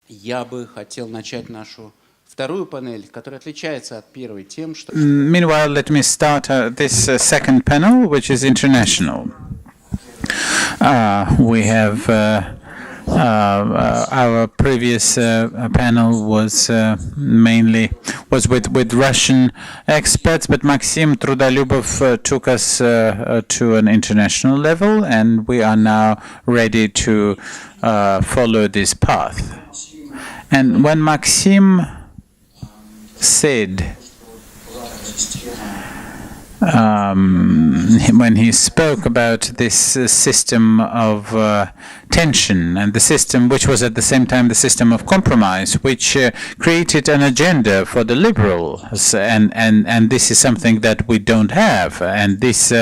Я бы хотел начать нашу вторую панель, которая отличается от первой тем, что... Meanwhile, let me start this second panel, which is international. We have our previous panel was mainly with Russian experts, but Maxim Trudolubov took us to an international level, and we are now ready to follow this path. And when Maxim said, when he spoke about this system of tension and the system which was at the same time the system of compromise, which created an agenda for the liberals, and this is something that we don't have, and this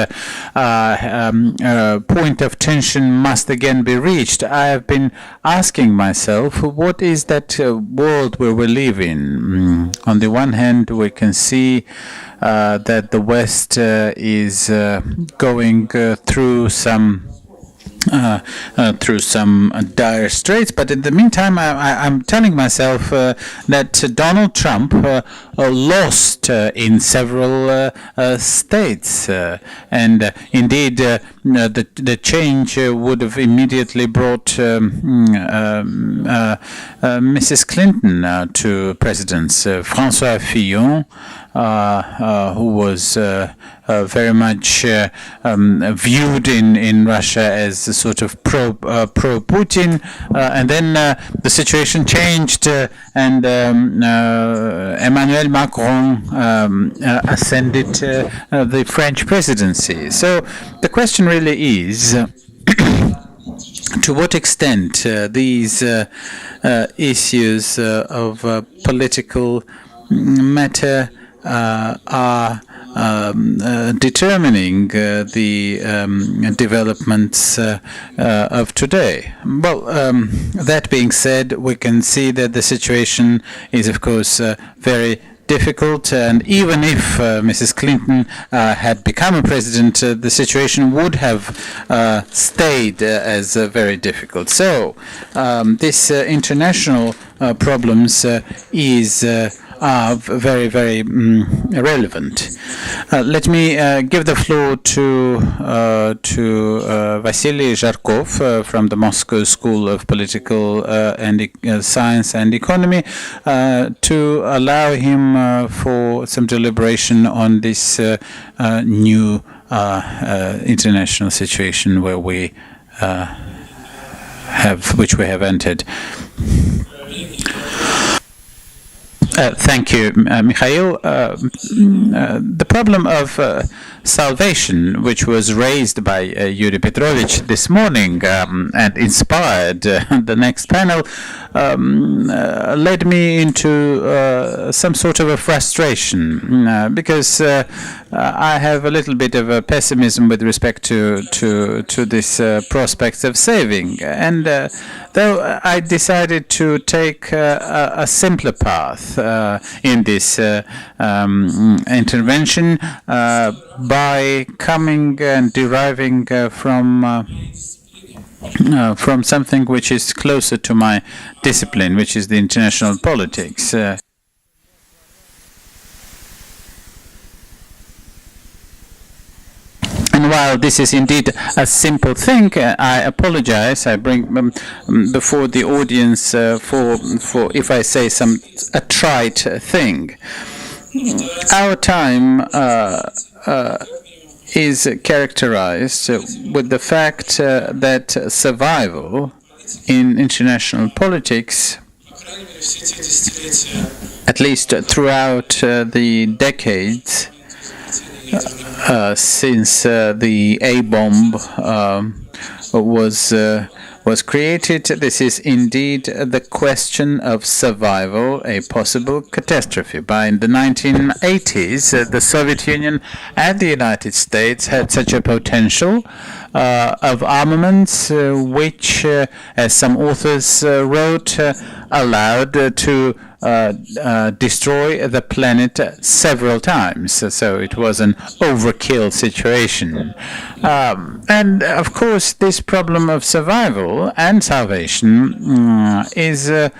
point of tension must again be reached. I have been asking myself, what is that world where we live in? On the one hand, we can see that the West is going through some dire straits, but in the meantime, I'm telling myself that Donald Trump lost in several states, and indeed the change would have immediately brought Mrs. Clinton to presidents. François Fillon, who was very much viewed in Russia as a sort of pro-Putin, and then the situation changed, and Emmanuel Macron ascended the French presidency. So the question really is, to what extent these issues of political matter are determining the developments of today. Well, that being said, we can see that the situation is, of course, very difficult, and even if Mrs. Clinton had become a president, the situation would have stayed as very difficult. So this international problems are very, very relevant. Let me give the floor to Vasily Zharkov from the Moscow School of Political Science and Economy to allow him for some deliberation on this new international situation where we which we have entered. Thank you, Mikhail. The problem of salvation, which was raised by Yuri Petrovich this morning and inspired the next panel, led me into some sort of a frustration, because I have a little bit of a pessimism with respect to this prospects of saving, and though I decided to take a simpler path in this intervention by coming and deriving from something which is closer to my discipline, which is the international politics. And while this is indeed a simple thing, I apologize. I bring before the audience for if I say a trite thing. Our time is characterized with the fact that survival in international politics, at least throughout the decades since the A-bomb was created, this is indeed the question of survival, a possible catastrophe. By the 1980s, the Soviet Union and the United States had such a potential of armaments, which, as some authors wrote, allowed to destroy the planet several times. So it was an overkill situation. And of course, this problem of survival and salvation is a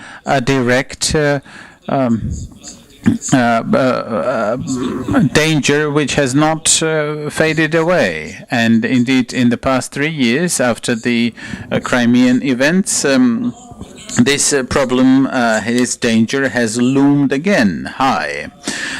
direct danger which has not faded away. And indeed, in the past 3 years, after the Crimean events, this problem, his danger, has loomed again high.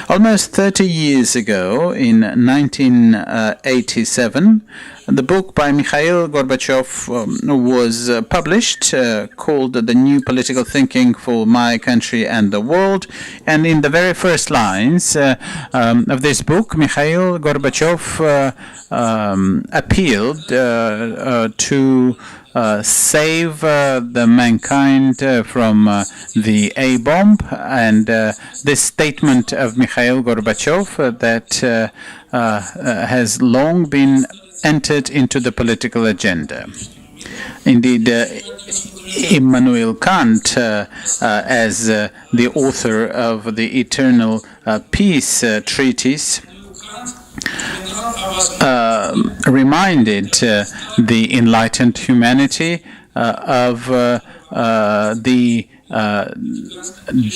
Almost 30 years ago, in 1987, the book by Mikhail Gorbachev was published, called The New Political Thinking for My Country and the World. And in the very first lines of this book, Mikhail Gorbachev appealed to save the mankind from the A-bomb, and this statement of Mikhail Gorbachev that has long been entered into the political agenda. Indeed, Immanuel Kant, as the author of the Eternal Peace Treatise, reminded the enlightened humanity of the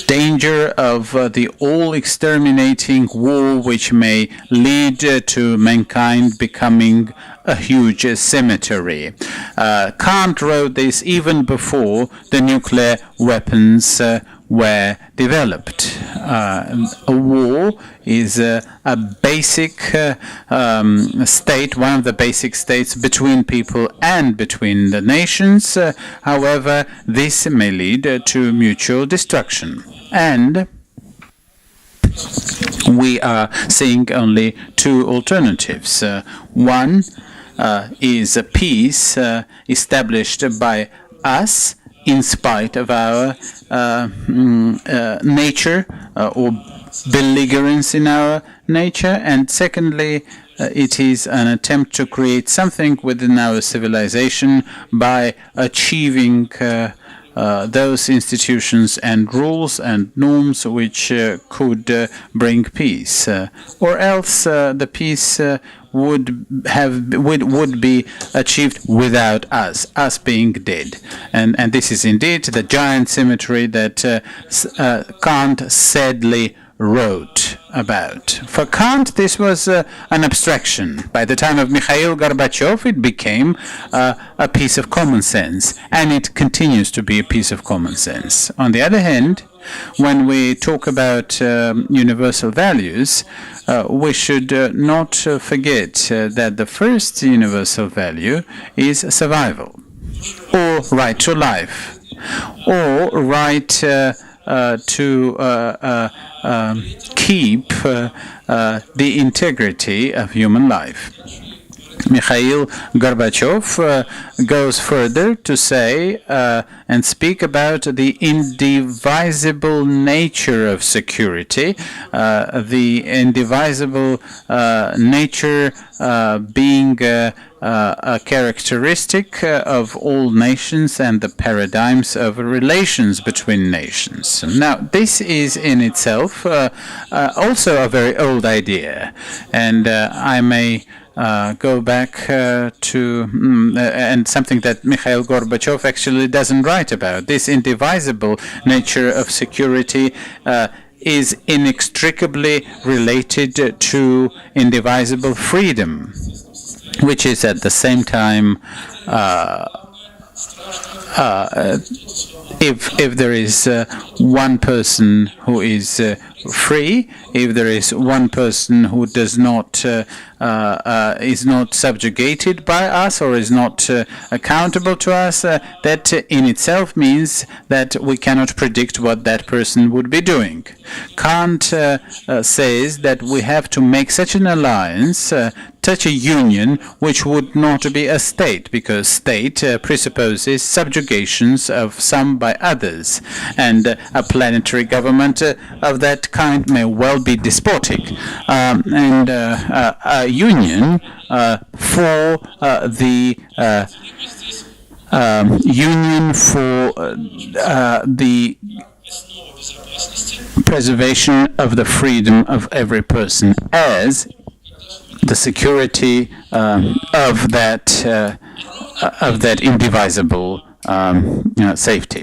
danger of the all-exterminating war which may lead to mankind becoming a huge cemetery. Kant wrote this even before the nuclear weapons were developed. A war is a basic state, one of the basic states between people and between the nations. However, this may lead to mutual destruction. And we are seeing only two alternatives. One is a peace established by us in spite of our nature or belligerence in our nature, and secondly, it is an attempt to create something within our civilization by achieving those institutions and rules and norms which could bring peace, or else the peace would be achieved without us being dead, and this is indeed the giant cemetery that Kant sadly wrote about. For Kant, this was an abstraction. By the time of Mikhail Gorbachev, it became a piece of common sense, and it continues to be a piece of common sense. On the other hand, when we talk about universal values, we should not forget that the first universal value is survival, or right to life, or right to keep the integrity of human life. Mikhail Gorbachev goes further to say and speak about the indivisible nature of security, the indivisible nature being a characteristic of all nations and the paradigms of relations between nations. Now, this is in itself also a very old idea, and I may go back to and something that Mikhail Gorbachev actually doesn't write about. This indivisible nature of security is inextricably related to indivisible freedom, which is at the same time, if there is one person who is free, if there is one person who does not is not subjugated by us or is not accountable to us, that in itself means that we cannot predict what that person would be doing. Kant says that we have to make such an alliance, such a union, which would not be a state, because state presupposes subjugations of some by others, and a planetary government of that kind may well be despotic, and a union for the union for the preservation of the freedom of every person as the security of that indivisible safety.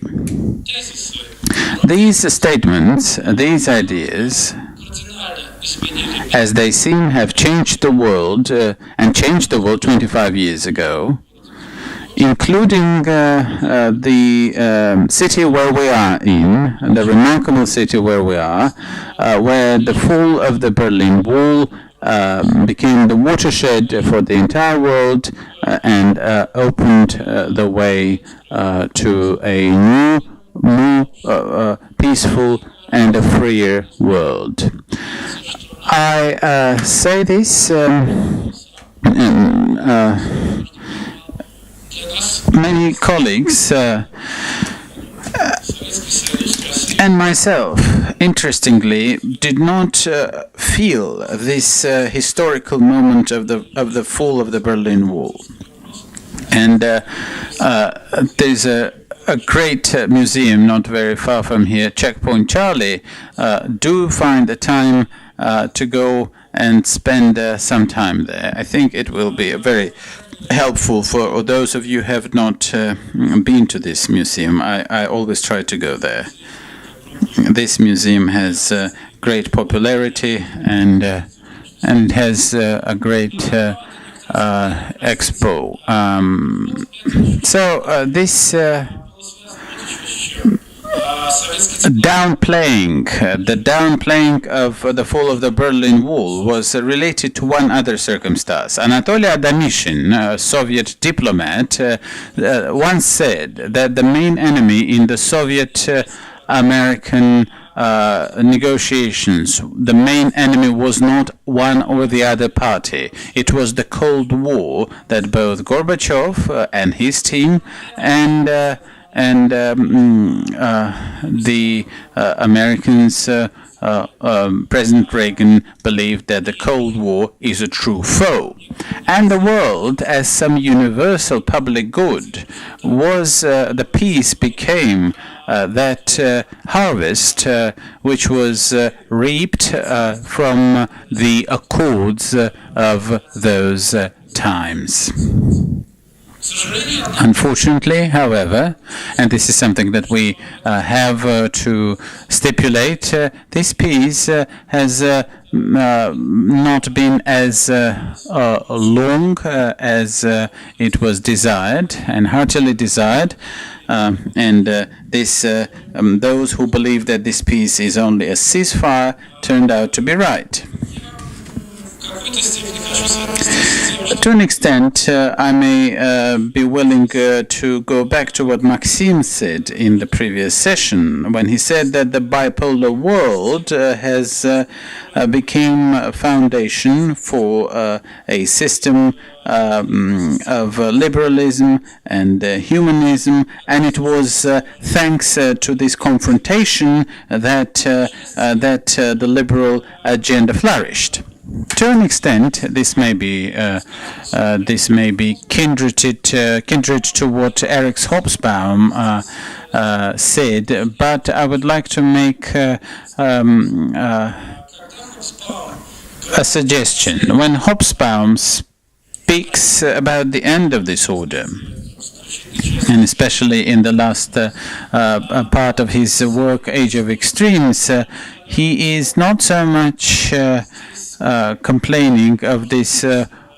These statements, these ideas, as they seem, have changed the world and changed the world 25 years ago, including the city where we are in, the remarkable city where we are, where the fall of the Berlin Wall became the watershed for the entire world and opened the way to a new, more peaceful and a freer world. I say this many colleagues and myself, interestingly, did not feel this historical moment of the fall of the Berlin Wall. And there's a great museum not very far from here, Checkpoint Charlie. Do find the time to go and spend some time there. I think it will be very helpful for those of you who have not been to this museum. I always try to go there. This museum has great popularity and has a great expo. So this the downplaying of the fall of the Berlin Wall was related to one other circumstance. Anatoly Adamyshin, a Soviet diplomat, once said that the main enemy in the Soviet-American negotiations, the main enemy was not one or the other party. It was the Cold War that both Gorbachev and his team and the Americans, President Reagan believed that the Cold War is a true foe. And the world, as some universal public good, was the peace became that harvest which was reaped from the accords of those times. Unfortunately, however, and this is something that we have to stipulate, this peace has not been as long as it was desired and heartily desired, and those who believe that this peace is only a ceasefire turned out to be right. To an extent, I may be willing to go back to what Maxim said in the previous session, when he said that the bipolar world has become a foundation for a system of liberalism and humanism, and it was thanks to this confrontation that the liberal agenda flourished. To an extent, this may be kindred to what Eric Hobsbawm said, but I would like to make a suggestion. When Hobsbawm speaks about the end of this order, and especially in the last part of his work, Age of Extremes, he is not so much complaining of this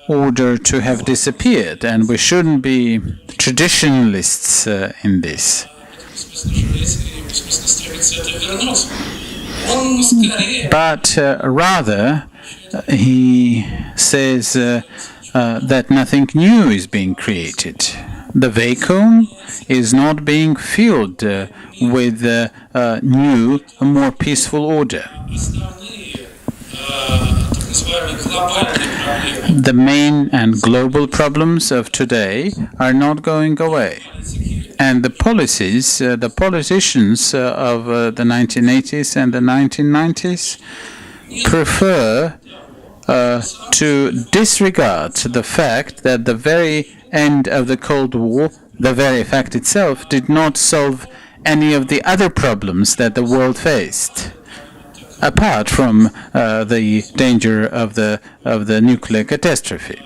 order to have disappeared, and we shouldn't be traditionalists in this. But rather, he says that nothing new is being created. The vacuum is not being filled with new, more peaceful order. The main and global problems of today are not going away. And the policies, the politicians of the 1980s and the 1990s prefer to disregard the fact that the very end of the Cold War the very fact itself did not solve any of the other problems that the world faced, apart from the danger of the nuclear catastrophe.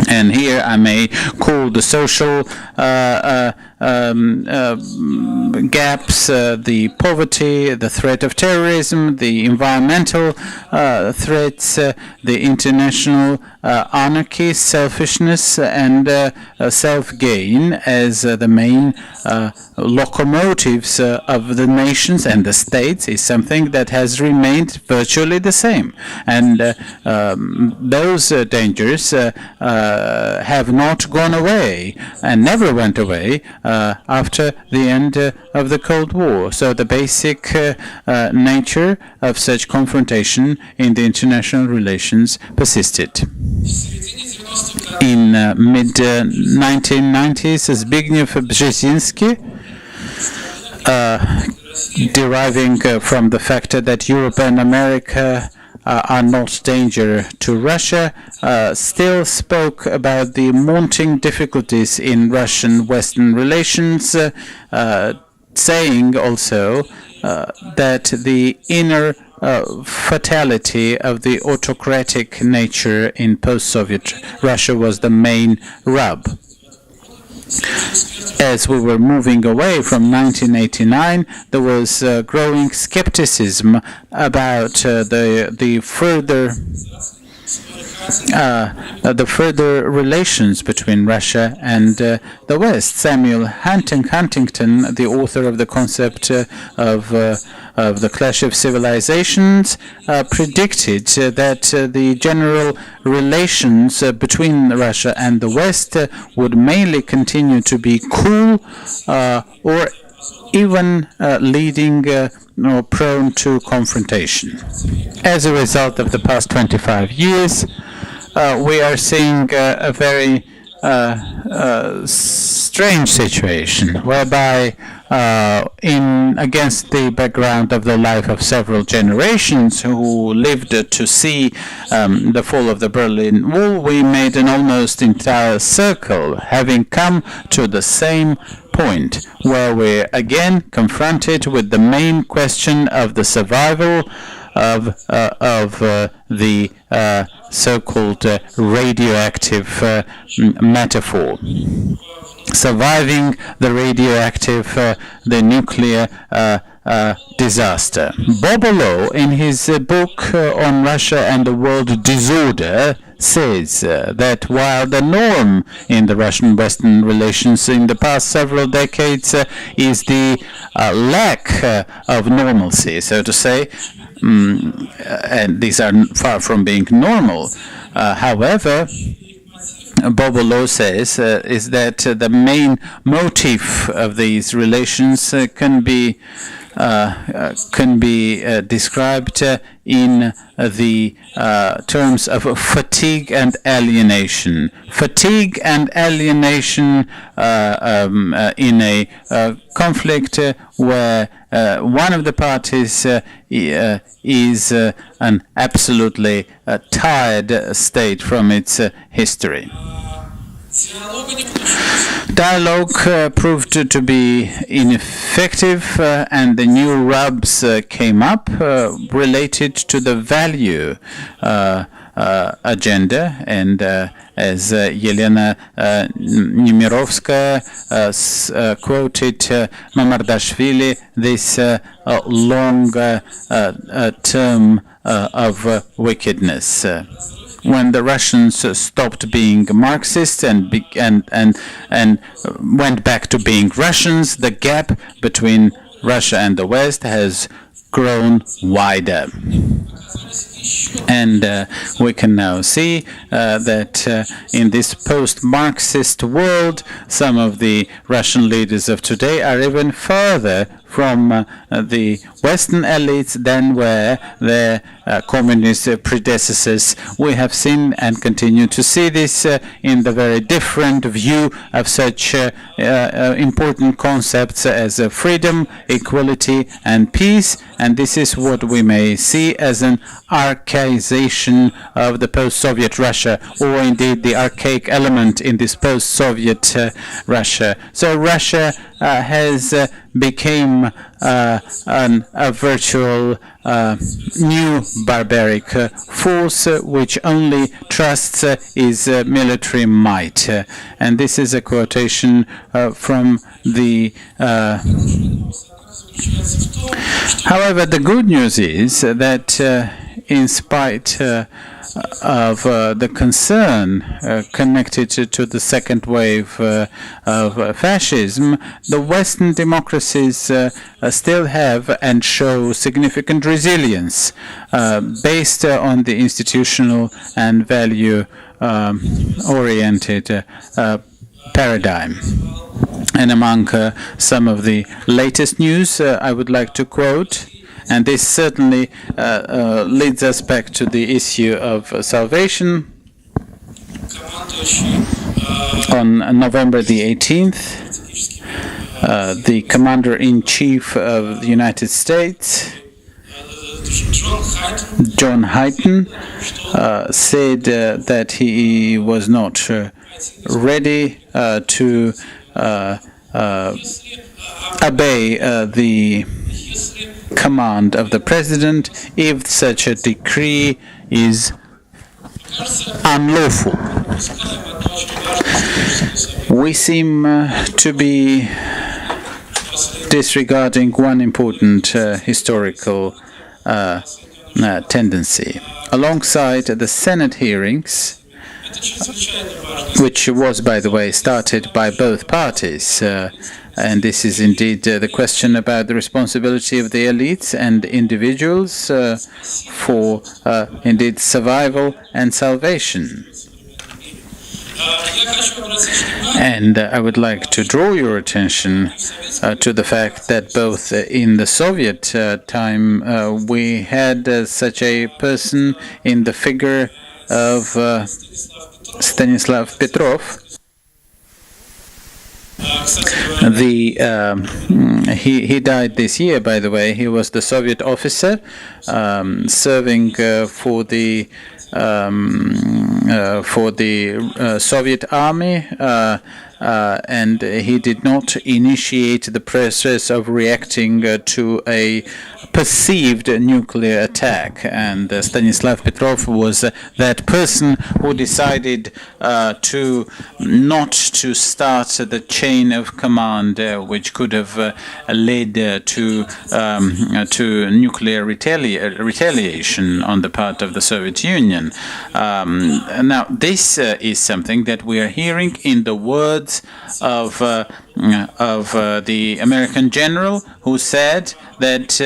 And here I may call the social gaps, the poverty, the threat of terrorism, the environmental threats, the international anarchy, selfishness, and self-gain as the main locomotives of the nations and the states is something that has remained virtually the same. And those dangers have not gone away and never went away after the end of the Cold War. So the basic nature of such confrontation in the international relations persisted. In mid-1990s, Zbigniew Brzezinski, deriving from the fact that Europe and America are not danger to Russia, still spoke about the mounting difficulties in Russian-Western relations, saying also that the inner fatality of the autocratic nature in post-Soviet Russia was the main rub. As we were moving away from 1989, there was growing skepticism about the further relations between Russia and the West. Samuel Huntington, the author of the concept of the Clash of Civilizations, predicted that the general relations between Russia and the West would mainly continue to be cool or even leading or prone to confrontation. As a result of the past 25 years, we are seeing a very strange situation whereby against the background of the life of several generations who lived to see the fall of the Berlin Wall, we made an almost entire circle, having come to the same point where we're again confronted with the main question of the survival of the so-called radioactive metaphor. Surviving the radioactive, the nuclear disaster. Bobolo, in his book on Russia and the World Disorder, says that while the norm in the Russian-Western relations in the past several decades is the lack of normalcy, so to say, and these are far from being normal. However, Bobolo says is that the main motive of these relations can be described in the terms of fatigue and alienation. Fatigue and alienation in a conflict where one of the parties is an absolutely tired state from its history. Dialogue proved to be ineffective, and the new rubs came up related to the value agenda, and as Yelena Nemirovskaya quoted Mamardashvili, this long term of wickedness. When the Russians stopped being Marxists and went back to being Russians, the gap between Russia and the West has grown wider. And we can now see that in this post-Marxist world, some of the Russian leaders of today are even further from the Western elites than were their communist predecessors. We have seen and continue to see this in the very different view of such important concepts as freedom, equality, and peace. And this is what we may see as an arc archaization of the post-Soviet Russia, or indeed the archaic element in this post-Soviet Russia. So Russia has become a virtual new barbaric force which only trusts its military might. And this is a quotation from the However, the good news is that in spite of the concern connected to the second wave of fascism, the Western democracies still have and show significant resilience based on the institutional and value-oriented paradigm. And among some of the latest news, I would like to quote, and this certainly leads us back to the issue of salvation. On November the 18th, the Commander-in-Chief of the United States, John Hyten, said that he was not ready to obey the command of the president if such a decree is unlawful. We seem to be disregarding one important historical tendency. Alongside the Senate hearings, which was, by the way, started by both parties, and this is indeed the question about the responsibility of the elites and individuals for, indeed, survival and salvation. And I would like to draw your attention to the fact that both in the Soviet time we had such a person in the figure of Stanislav Petrov. He died this year, by the way. He was the Soviet officer serving for the Soviet army, and he did not initiate the process of reacting to a perceived nuclear attack. And Stanislav Petrov was that person who decided to not to start the chain of command, which could have led to nuclear retaliation on the part of the Soviet Union. Now, this is something that we are hearing in the words of the American general, who said that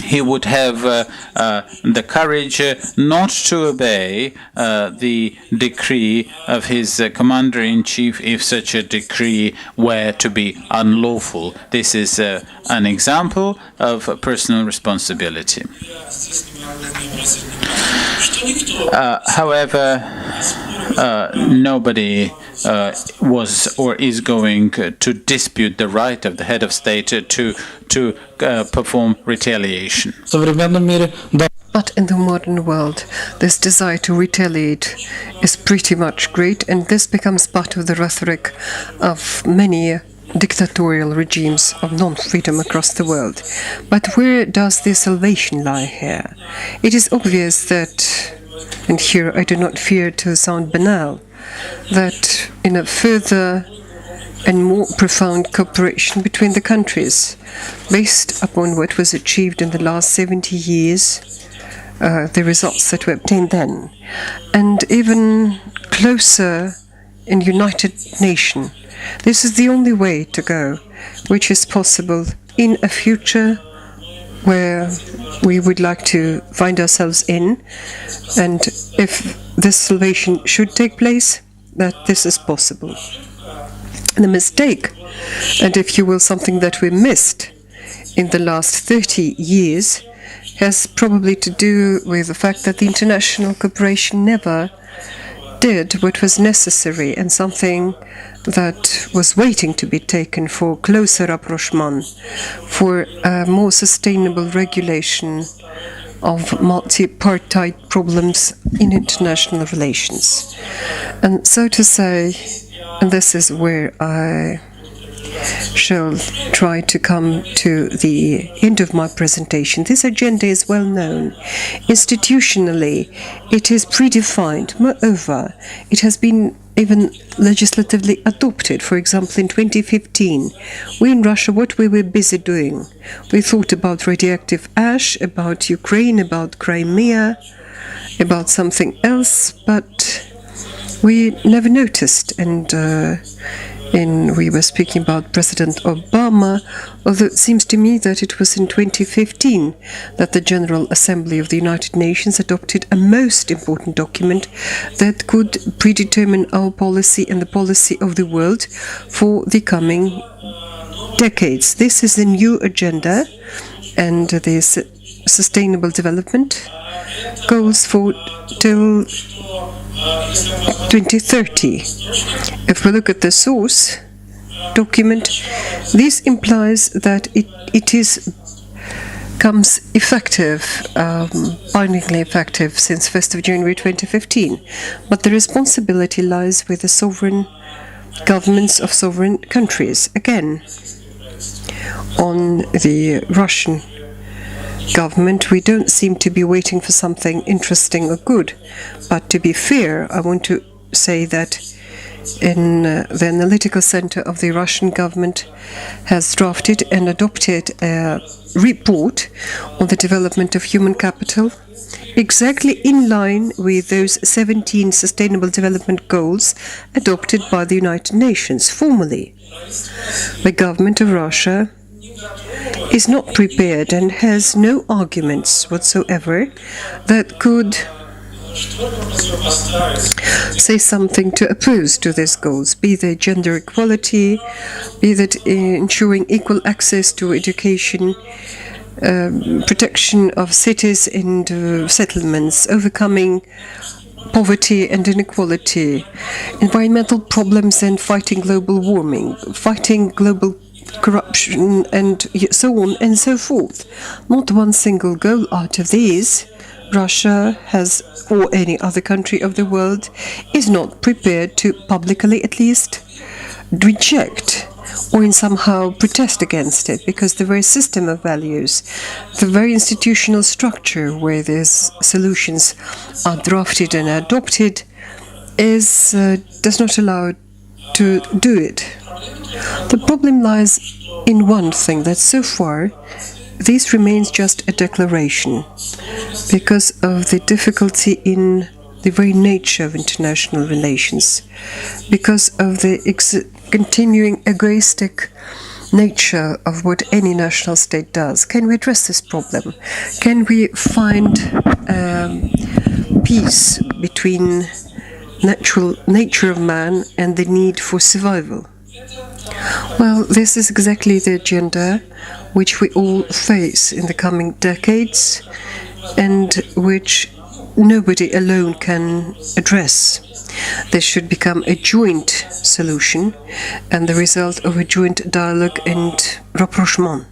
he would have the courage not to obey the decree of his commander-in-chief if such a decree were to be unlawful. This is an example of personal responsibility. However, nobody was or is going to dispute the right of the head of state to perform retaliation. But in the modern world, this desire to retaliate is pretty much great, and this becomes part of the rhetoric of many dictatorial regimes of non-freedom across the world. But where does the salvation lie here? It is obvious that, and here I do not fear to sound banal, that in a further and more profound cooperation between the countries, based upon what was achieved in the last 70 years, the results that were obtained then, and even closer in United Nations. This is the only way to go, which is possible in a future where we would like to find ourselves in, and if this salvation should take place, that this is possible. The mistake, and if you will, something that we missed in the last 30 years, has probably to do with the fact that the international cooperation never did what was necessary, and something that was waiting to be taken for closer rapprochement, for a more sustainable regulation of multi-partite problems in international relations. And so to say, and this is where I shall try to come to the end of my presentation. This agenda is well known. Institutionally, it is predefined. Moreover, it has been even legislatively adopted. For example, in 2015, we in Russia, what we were busy doing? We thought about radioactive ash, about Ukraine, about Crimea, about something else, but we never noticed. And we were speaking about President Obama, although it seems to me that it was in 2015 that the General Assembly of the United Nations adopted a most important document that could predetermine our policy and the policy of the world for the coming decades. This is a new agenda, and the Sustainable Development goals for till 2030. If we look at the source document, this implies that it comes effective, bindingly effective since 1st of January 2015. But the responsibility lies with the sovereign governments of sovereign countries. Again, on the Russian government, we don't seem to be waiting for something interesting or good. But to be fair, I want to say that in the analytical center of the Russian government has drafted and adopted a report on the development of human capital, exactly in line with those 17 sustainable development goals adopted by the United Nations formally. The government of Russia is not prepared and has no arguments whatsoever that could say something to oppose to these goals, be they gender equality, be that ensuring equal access to education, protection of cities and settlements, overcoming poverty and inequality, environmental problems and fighting global warming, fighting global corruption, and so on and so forth. Not one single goal out of these Russia has, or any other country of the world, is not prepared to publicly at least reject or in somehow protest against it, because the very system of values, the very institutional structure where these solutions are drafted and adopted does not allow to do it. The problem lies in one thing, that so far this remains just a declaration because of the difficulty in the very nature of international relations, because of the continuing egoistic nature of what any national state does. Can we address this problem? Can we find peace between natural nature of man and the need for survival? Well, this is exactly the agenda which we all face in the coming decades and which nobody alone can address. This should become a joint solution and the result of a joint dialogue and rapprochement.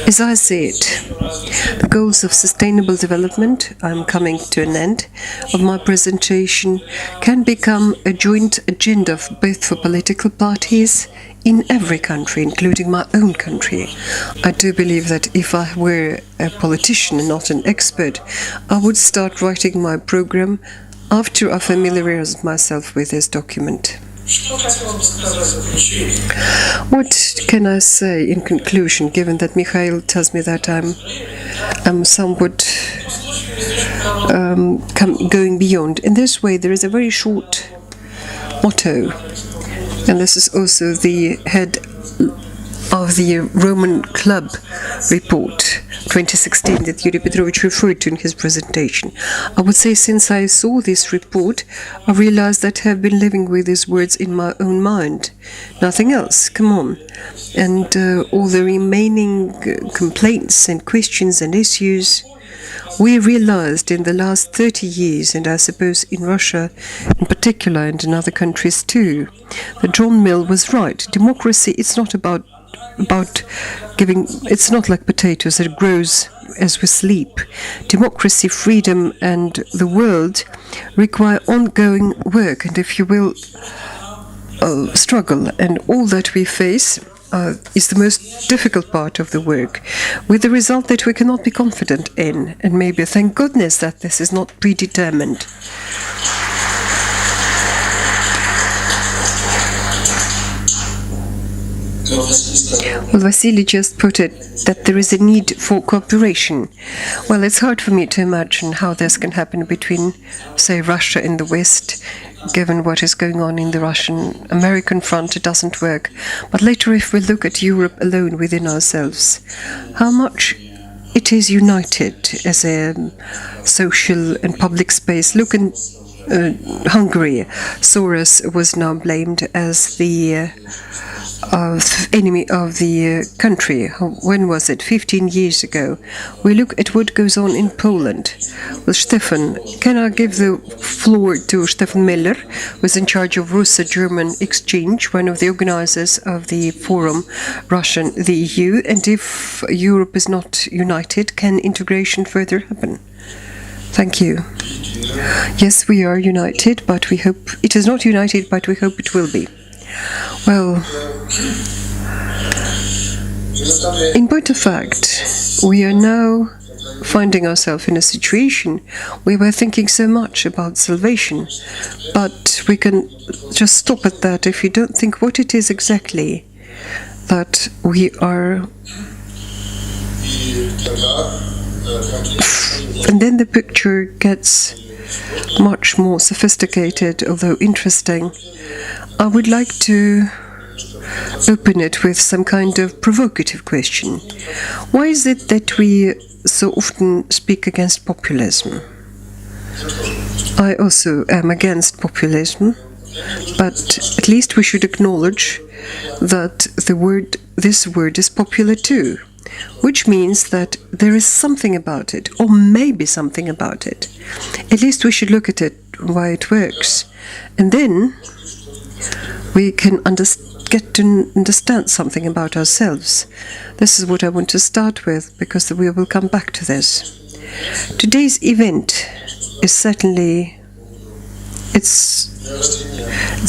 As I see it, the goals of sustainable development, I'm coming to an end of my presentation, can become a joint agenda both for political parties in every country, including my own country. I do believe that if I were a politician and not an expert, I would start writing my program after I familiarized myself with this document. What can I say in conclusion, given that Mikhail tells me that I'm somewhat going beyond? In this way, there is a very short motto, and this is also the head of the Roman Club report 2016 that Yuri Petrovich referred to in his presentation. I would say since I saw this report, I realized that I have been living with these words in my own mind. Nothing else, come on. And all the remaining complaints and questions and issues, we realized in the last 30 years, and I suppose in Russia in particular and in other countries too, that John Mill was right. Democracy, it's not about giving, it's not like potatoes that grows as we sleep. Democracy, freedom, and the world require ongoing work, and if you will, struggle. And all that we face is the most difficult part of the work, with the result that we cannot be confident in. And maybe thank goodness that this is not predetermined. Well, Vasily just put it that there is a need for cooperation. Well, it's hard for me to imagine how this can happen between, say, Russia and the West, given what is going on in the Russian-American front. It doesn't work. But later, if we look at Europe alone within ourselves, how much it is united as a social and public space. Look in Hungary. Soros was now blamed as the enemy of the country. When was it? 15 years ago. We look at what goes on in Poland. Well, Stefan, can I give the floor to Stefan Melle, who is in charge of Russo-German exchange, one of the organizers of the forum, the EU, and if Europe is not united, can integration further happen? Thank you. Yes, we are united, but we hope it is not united, but we hope it will be. Well, in point of fact, we are now finding ourselves in a situation where we're thinking so much about salvation, but we can just stop at that if you don't think what it is exactly that we are. And then the picture gets much more sophisticated, although interesting. I would like to open it with some kind of provocative question. Why is it that we so often speak against populism? I also am against populism, but at least we should acknowledge that this word is popular too, which means that there is something about it, or maybe something about it. At least we should look at it, why it works. And then we can get to understand something about ourselves. This is what I want to start with, because we will come back to this. Today's event is certainly, it's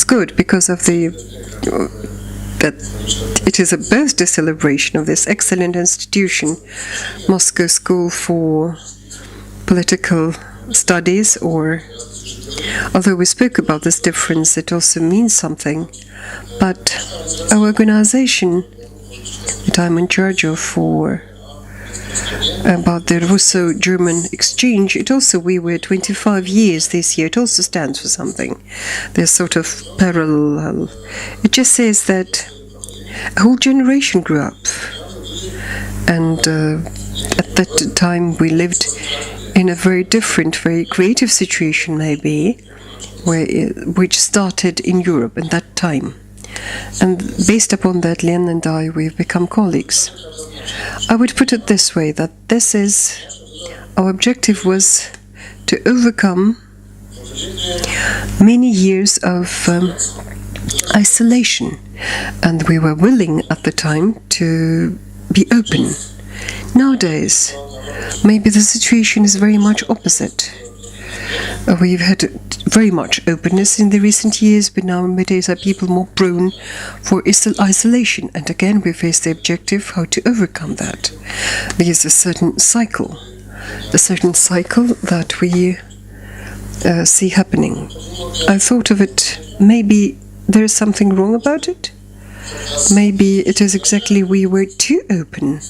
good because of that it is a birthday celebration of this excellent institution, Moscow School for Political Studies, or although we spoke about this difference, it also means something. But our organization that I'm in charge of about the Russo-German exchange, we were 25 years this year. It also stands for something. There's sort of parallel. It just says that a whole generation grew up. And at that time we lived in a very different, very creative situation maybe, which started in Europe at that time. And based upon that, Len and I, we've become colleagues. I would put it this way, that our objective was to overcome many years of isolation, and we were willing at the time to be open. Nowadays, maybe the situation is very much opposite. We've had very much openness in the recent years, but nowadays are people more prone for isolation. And again, we face the objective how to overcome that. There's a certain cycle that we see happening. I thought of it, maybe there is something wrong about it. Maybe it is exactly we were too open.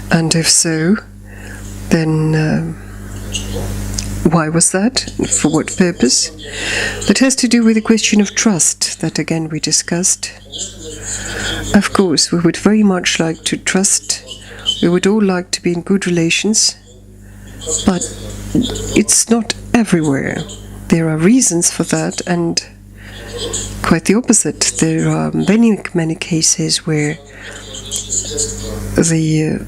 And if so, then why was that? For what purpose? That has to do with the question of trust that again we discussed. Of course, we would very much like to trust. We would all like to be in good relations, but it's not everywhere. There are reasons for that, and quite the opposite. There are many cases where the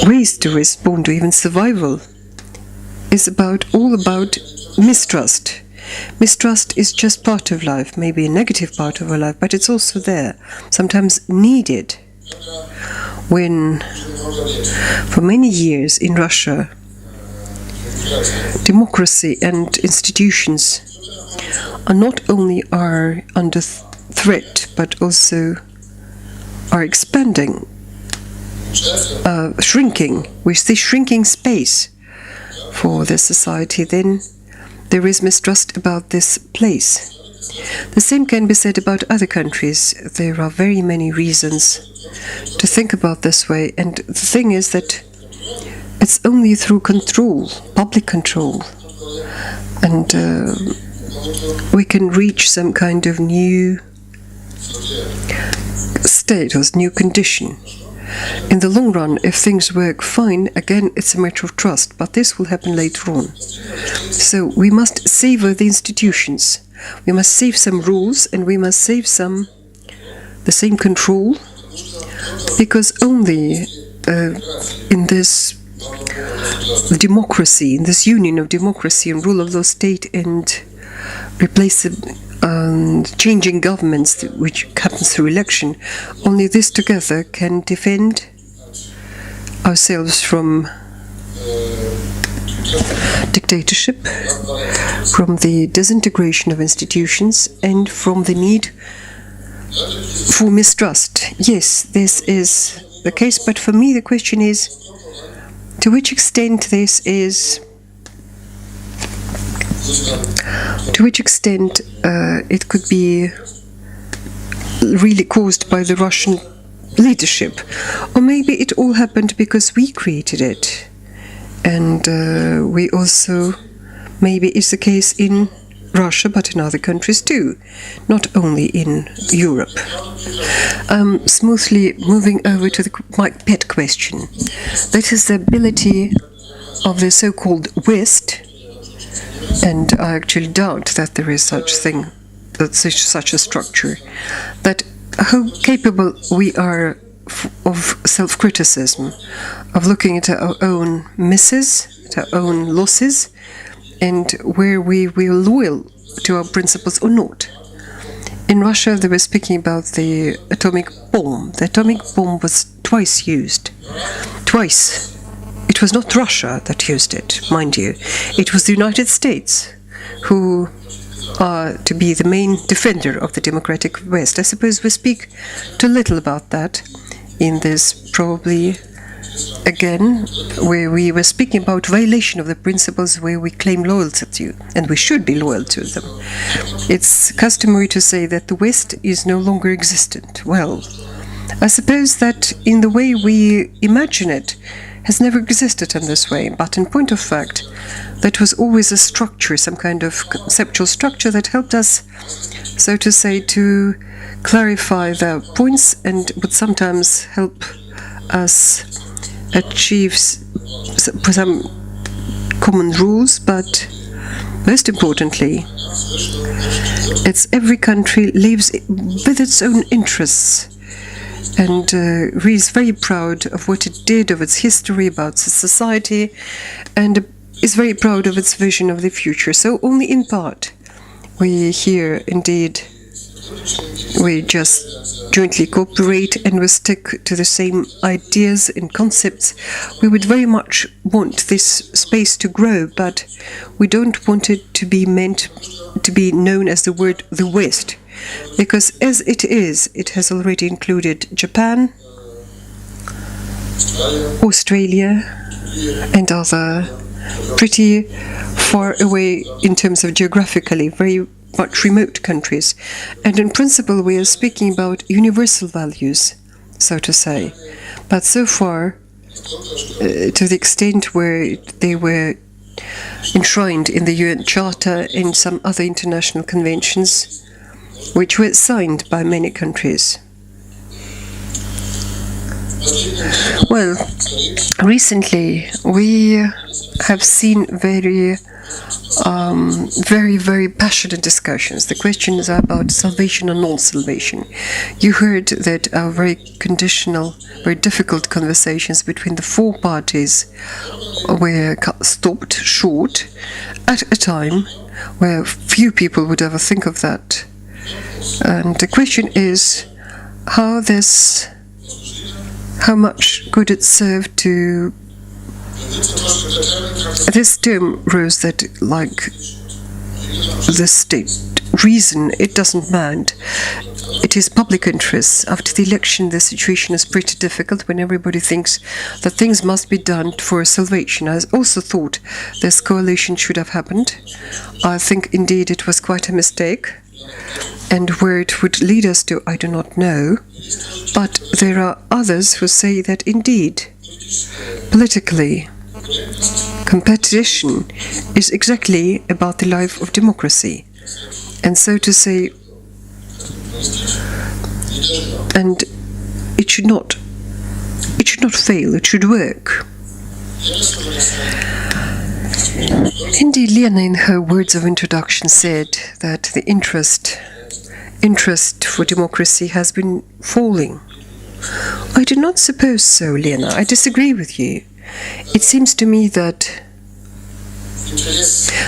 ways to respond to even survival is all about mistrust. Mistrust is just part of life, maybe a negative part of our life, but it's also there, sometimes needed. when for many years in Russia democracy and institutions are not only under threat but also are expanding, shrinking. We see shrinking space for the society, then there is mistrust about this place. The same can be said about other countries. There are very many reasons to think about this way, and the thing is that it's only through control, public control, and we can reach some kind of new status, new condition. In the long run, if things work fine, again, it's a matter of trust, but this will happen later on. So we must savor the institutions. We must save some rules, and we must save the same control, because only in this democracy, in this union of democracy and rule of law state and changing governments, which happens through election, only this together can defend ourselves from dictatorship, from the disintegration of institutions, and from the need for mistrust. Yes, this is the case, but for me the question is to which extent this is, to which extent it could be really caused by the Russian leadership, or maybe it all happened because we created it, and we also, maybe it's the case in Russia, but in other countries too, not only in Europe. Smoothly moving over to my pet question, that is the ability of the so-called West, and I actually doubt that there is such thing, that such a structure, that how capable we are of self-criticism, of looking at our own misses, at our own losses, and where we were loyal to our principles or not. In Russia, they were speaking about the atomic bomb. The atomic bomb was twice used. Twice. It was not Russia that used it, mind you. It was the United States who are to be the main defender of the democratic West. I suppose we speak too little about that in this, probably, again, where we were speaking about violation of the principles where we claim loyalty to, and we should be loyal to them. It's customary to say that the West is no longer existent. Well, I suppose that in the way we imagine it, has never existed in this way, but in point of fact, that was always a structure, some kind of conceptual structure that helped us, so to say, to clarify the points and would sometimes help us achieve some common rules, but most importantly, it's every country lives with its own interests, and is very proud of what it did, of its history, about its society, and is very proud of its vision of the future. So only in part we here indeed we just jointly cooperate and we stick to the same ideas and concepts. We would very much want this space to grow, but we don't want it to be meant to be known as the word the West, because as it is, it has already included Japan, Australia, and other pretty far away in terms of geographically, very much remote countries. And in principle, we are speaking about universal values, so to say. But so far, to the extent where they were enshrined in the UN Charter and some other international conventions, which were signed by many countries. Well, recently we have seen very passionate discussions. The questions are about salvation or non-salvation. You heard that our very conditional, very difficult conversations between the four parties were stopped short at a time where few people would ever think of that. And the question is how how much could it serve to... This term rose that, like, the state reason, it doesn't mind. It is public interest. After the election, the situation is pretty difficult when everybody thinks that things must be done for salvation. I also thought this coalition should have happened. I think indeed it was quite a mistake. And where it would lead us to, I do not know. But there are others who say that indeed, politically, competition is exactly about the life of democracy. And so to say, and it should not fail, it should work. Indeed, Lena, in her words of introduction, said that the interest for democracy has been falling. I do not suppose so, Lena. I disagree with you. It seems to me that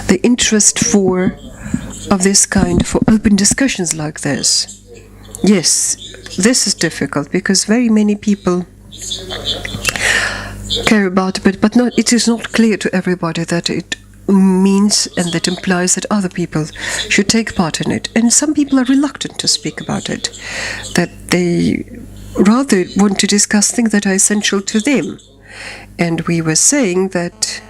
the interest of this kind for open discussions like this, yes, this is difficult because very many people care about it, but it is not clear to everybody that it means and that implies that other people should take part in it. And some people are reluctant to speak about it, that they rather want to discuss things that are essential to them. And we were saying that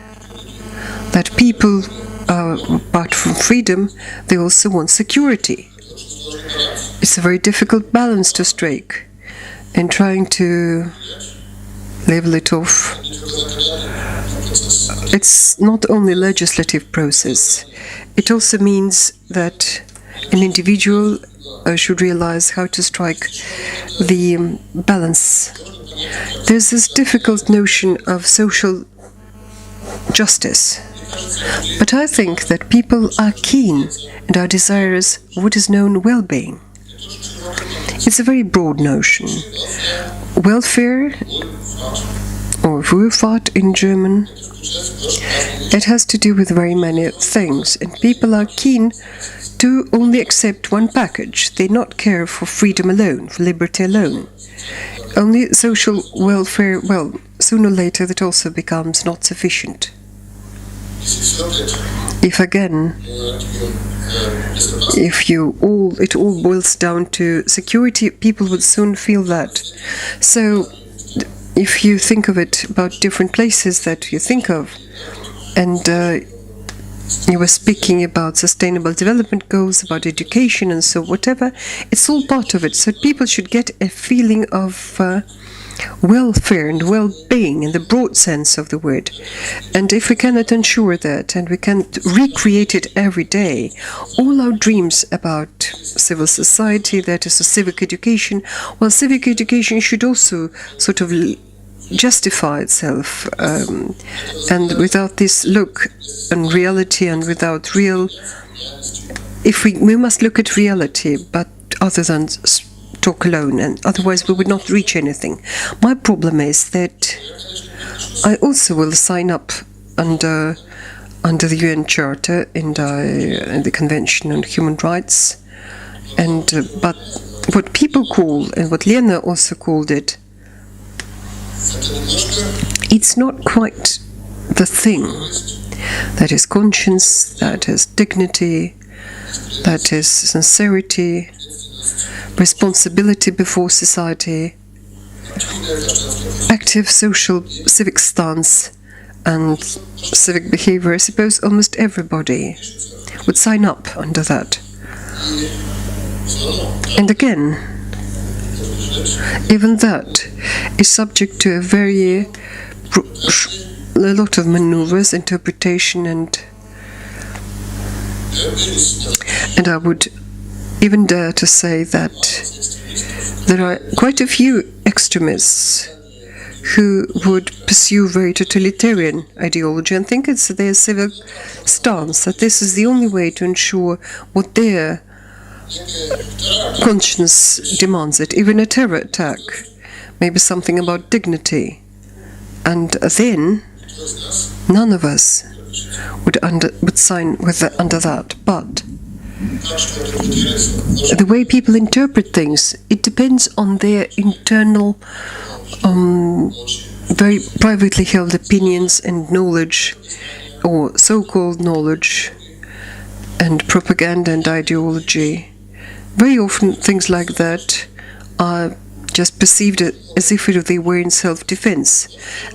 people, apart from freedom, they also want security. It's a very difficult balance to strike, and trying to level it off. It's not only a legislative process, it also means that an individual should realize how to strike the balance. There's this difficult notion of social justice, but I think that people are keen and are desirous of what is known well-being. It's a very broad notion. Welfare, or Wohlfahrt in German, it has to do with very many things, and people are keen to only accept one package. They not care for freedom alone, for liberty alone. Only social welfare, well, sooner or later that also becomes not sufficient. If again, it all boils down to security, people would soon feel that. So, if you think of it about different places that you think of, and you were speaking about sustainable development goals, about education and so whatever, it's all part of it. So people should get a feeling of welfare and well-being in the broad sense of the word. And if we cannot ensure that, and we can't recreate it every day, all our dreams about civil society, that is a civic education, well, civic education should also sort of justify itself, and without this look and reality, and without real, if we must look at reality, but other than talk alone, and otherwise we would not reach anything. My problem is that I also will sign up under the UN Charter and the Convention on Human Rights, and but what people call, and what Lena also called it, it's not quite the thing. That is conscience, that is dignity, that is sincerity, responsibility before society, active social civic stance and civic behavior. I suppose almost everybody would sign up under that. And again, even that is subject to a lot of maneuvers, interpretation, and I would even dare to say that there are quite a few extremists who would pursue very totalitarian ideology and think it's their civic stance, that this is the only way to ensure what their conscience demands it, even a terror attack, maybe something about dignity. And then none of us would sign under that. But the way people interpret things, it depends on their internal very privately held opinions and knowledge, or so-called knowledge, and propaganda and ideology. Very often things like that are just perceived as if they were in self-defense.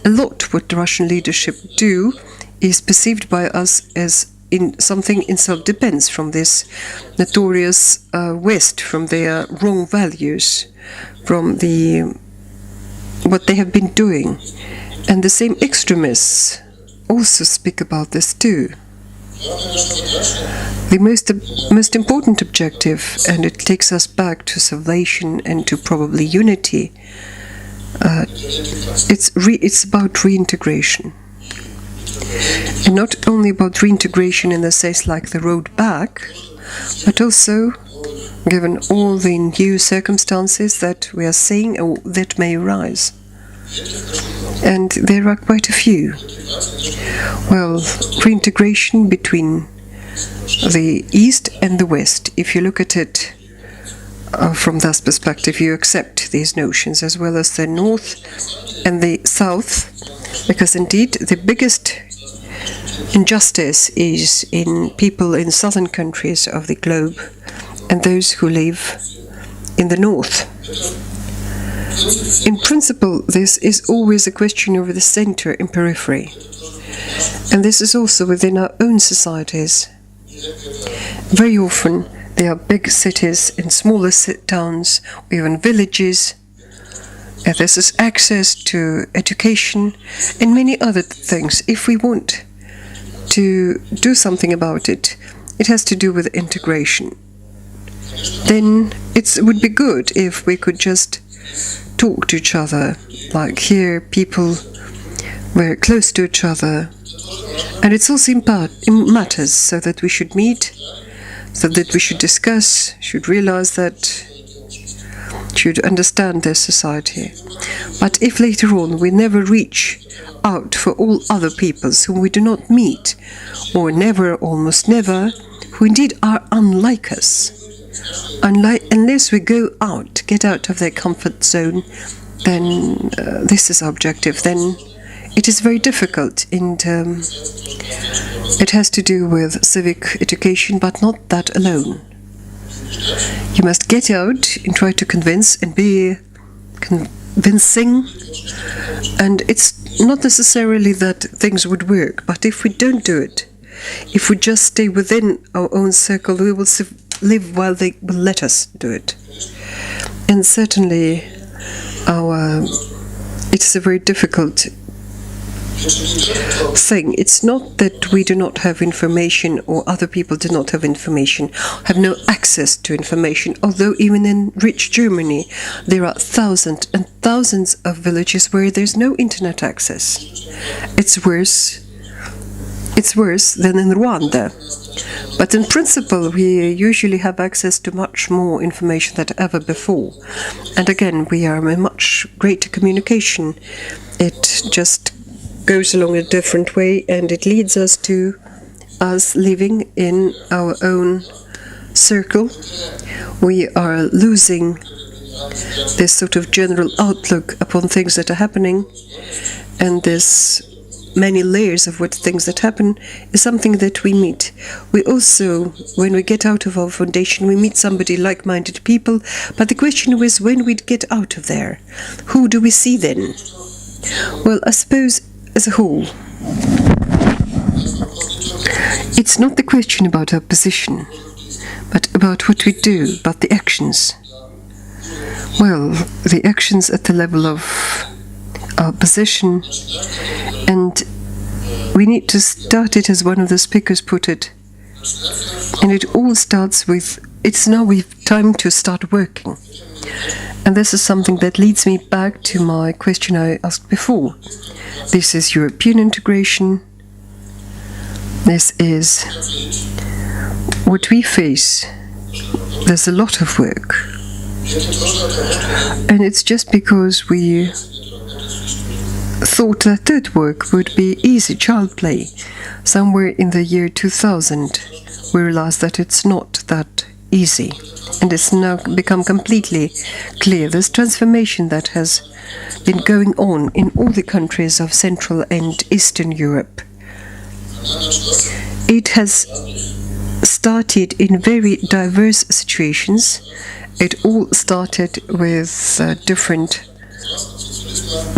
A lot what the Russian leadership do is perceived by us as in something in self-defense from this notorious West, from their wrong values, from what they have been doing. And the same extremists also speak about this too. The most important objective, and it takes us back to salvation and to probably unity, it's about reintegration. And not only about reintegration in the sense like the road back, but also, given all the new circumstances that we are seeing or that may arise. And there are quite a few. Well, reintegration between the East and the West, if you look at it from that perspective, you accept these notions, as well as the North and the South, because indeed the biggest injustice is in people in southern countries of the globe and those who live in the North. In principle, this is always a question over the center and periphery. And this is also within our own societies. Very often, there are big cities and smaller towns, or even villages. And this is access to education and many other things. If we want to do something about it, it has to do with integration. Then it would be good if we could just talk to each other, like here people were close to each other. And it's also in matters, so that we should meet, so that we should discuss, should realize that, should understand their society. But if later on we never reach out for all other peoples whom we do not meet, or never, almost never, who indeed are unlike us, unless we go out, get out of their comfort zone, then this is our objective, then it is very difficult, and it has to do with civic education, but not that alone. You must get out and try to convince and be convincing, and it's not necessarily that things would work, but if we don't do it, if we just stay within our own circle, we will live while they will let us do it. And certainly it is a very difficult thing. It's not that we do not have information or other people do not have information, have no access to information, although even in rich Germany there are thousands and thousands of villages where there's no internet access. It's worse than in Rwanda. But in principle, we usually have access to much more information than ever before. And again, we are in much greater communication. It just goes along a different way, and it leads us to us living in our own circle. We are losing this sort of general outlook upon things that are happening, and this many layers of what things that happen is something that we meet. We also, when we get out of our foundation, we meet somebody like-minded people, but the question was, when we get out of there, who do we see then? Well, I suppose as a whole, it's not the question about our position, but about what we do, about the actions. Well, the actions at the level of our position, and we need to start it as one of the speakers put it, and it all starts with, it's now time to start working. And this is something that leads me back to my question I asked before. This is European integration. This is what we face. There's a lot of work, and it's just because we thought that work would be easy child play. Somewhere in the year 2000, we realized that it's not that easy. And it's now become completely clear. This transformation that has been going on in all the countries of Central and Eastern Europe, it has started in very diverse situations. It all started with different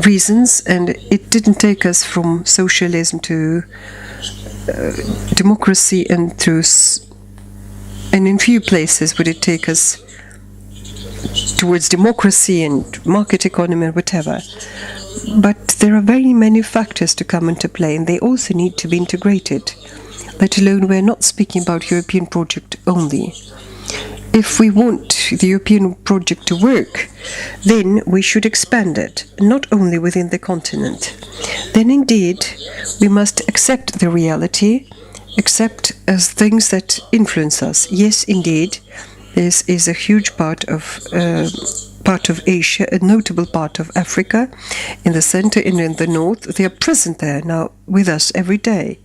reasons, and it didn't take us from socialism to democracy, and in few places would it take us towards democracy and market economy and whatever. But there are very many factors to come into play, and they also need to be integrated. Let alone, we're not speaking about European project only. If we want the European project to work, then we should expand it, not only within the continent. Then indeed, we must accept the reality, accept as things that influence us. Yes, indeed, this is a huge part of Asia, a notable part of Africa, in the center and in the north. They are present there now with us every day.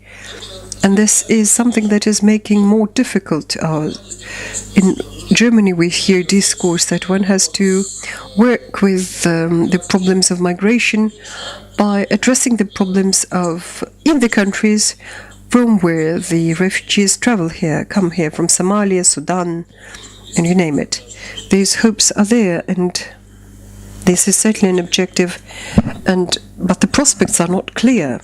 And this is something that is making more difficult. In Germany, we hear discourse that one has to work with the problems of migration by addressing the problems in the countries from where the refugees come here from Somalia, Sudan, and you name it. These hopes are there, and this is certainly an objective, but the prospects are not clear.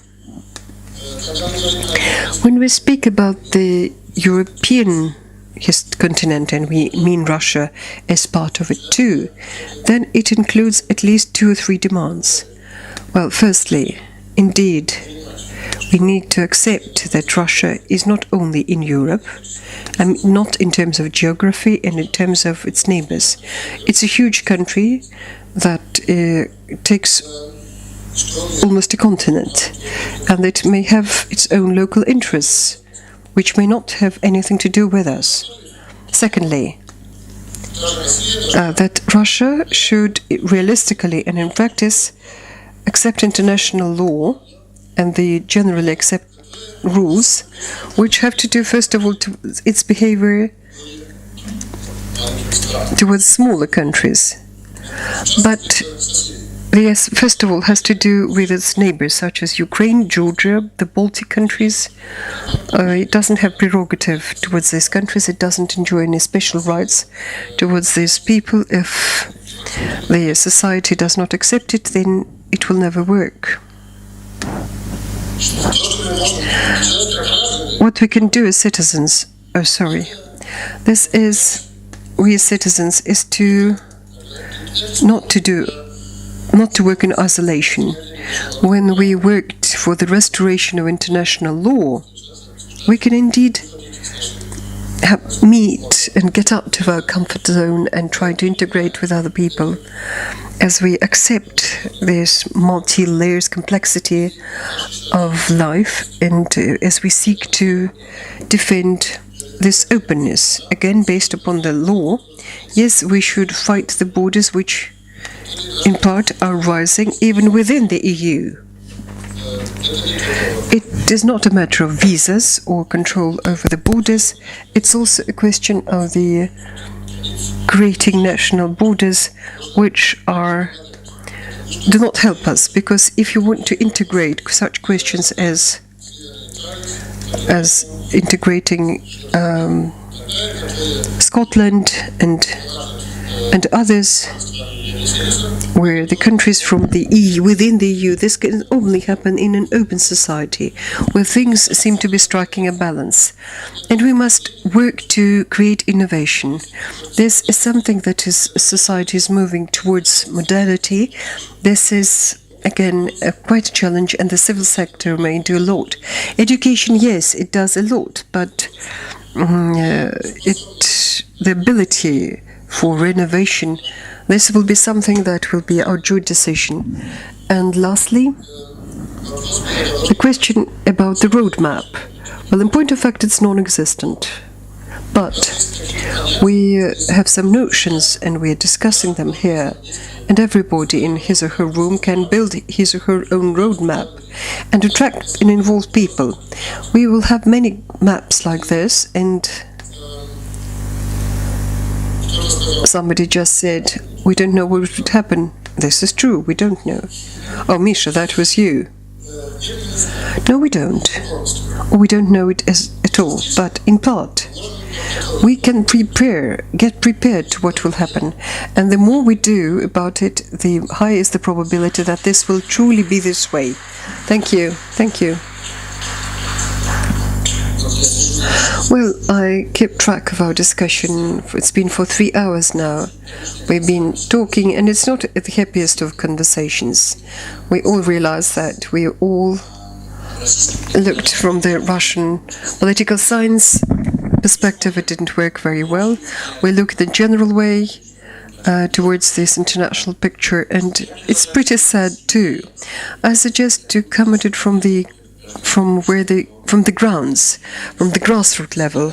When we speak about the European continent, and we mean Russia as part of it too, then it includes at least 2 or 3 demands. Well, firstly, indeed, we need to accept that Russia is not only in Europe, not in terms of geography and in terms of its neighbors. It's a huge country that takes almost a continent, and it may have its own local interests, which may not have anything to do with us. Secondly, that Russia should realistically and in practice accept international law and the generally accepted rules, which have to do, first of all, to its behavior towards smaller countries. But this, first of all, has to do with its neighbors, such as Ukraine, Georgia, the Baltic countries. It doesn't have prerogative towards these countries. It doesn't enjoy any special rights towards these people. If the society does not accept it, then it will never work. What we can do as citizens, we as citizens, is not to work in isolation. When we worked for the restoration of international law, we can indeed meet and get out of our comfort zone and try to integrate with other people as we accept this multi-layers complexity of life, and as we seek to defend this openness, again based upon the law. Yes, we should fight the borders which in part are rising even within the EU. It is not a matter of visas or control over the borders. It's also a question of the creating national borders which do not help us, because if you want to integrate such questions as integrating Scotland and others, where the countries from the EU, within the EU, this can only happen in an open society where things seem to be striking a balance. And we must work to create innovation. This is something that society is moving towards modernity. This is, again, quite a challenge, and the civil sector may do a lot. Education, yes, it does a lot, but the ability for renovation, this will be something that will be our joint decision. And lastly, the question about the roadmap. Well, in point of fact, it's non-existent. But we have some notions, and we are discussing them here. And everybody in his or her room can build his or her own roadmap and attract and involve people. We will have many maps like this, and Somebody just said, we don't know what would happen. This is true, we don't know. Oh, Misha, that was you. No, we don't. Or we don't know it at all, but in part. We can get prepared to what will happen. And the more we do about it, the higher is the probability that this will truly be this way. Thank you. Thank you. Well, I kept track of our discussion. It's been for 3 hours now. We've been talking, and it's not the happiest of conversations. We all realize that. We all looked from the Russian political science perspective. It didn't work very well. We looked the general way towards this international picture, and it's pretty sad too. I suggest to come at it from the grounds, from the grassroots level,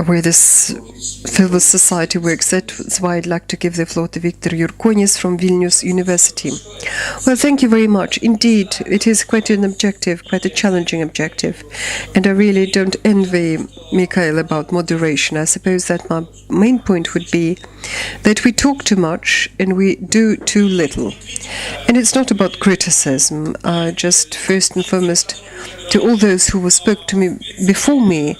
where this civil society works. That's why I'd like to give the floor to Viktor Jurkonis from Vilnius University. Well, thank you very much. Indeed, it is quite an objective, quite a challenging objective. And I really don't envy Mikhail about moderation. I suppose that my main point would be that we talk too much and we do too little. And it's not about criticism. Just first and foremost, to all those who spoke to me before me,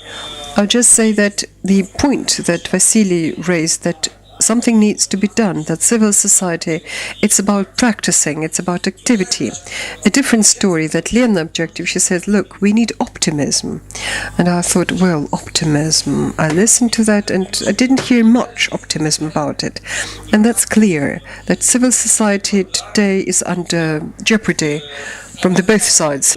I'll just say that the point that Vasily raised, that something needs to be done, that civil society, it's about practicing, it's about activity. A different story, that Lena objective, she said, look, we need optimism. And I thought, well, optimism. I listened to that and I didn't hear much optimism about it. And that's clear, that civil society today is under jeopardy from the both sides.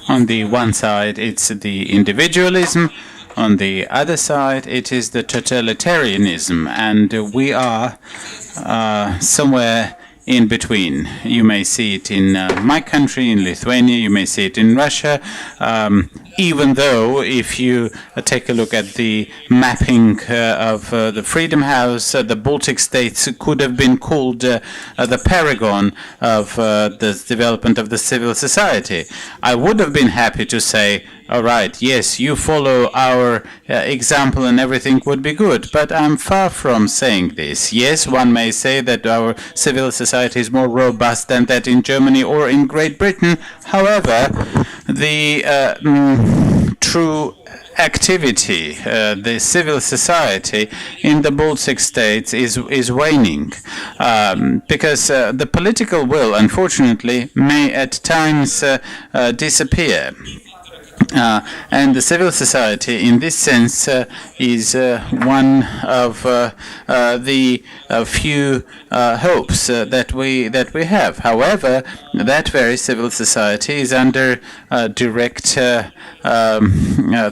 On the one side, it's the individualism. On the other side, it is the totalitarianism. And we are somewhere in between. You may see it in my country, in Lithuania. You may see it in Russia. Even though, if you take a look at the mapping of the Freedom House, the Baltic states could have been called the paragon of the development of the civil society. I would have been happy to say, all right, yes, you follow our example and everything would be good. But I'm far from saying this. Yes, one may say that our civil society is more robust than that in Germany or in Great Britain. However, the true activity, the civil society in the Baltic states is waning, because the political will, unfortunately, may at times disappear. And the civil society, in this sense, is one of the few hopes that we have. However, that very civil society is under direct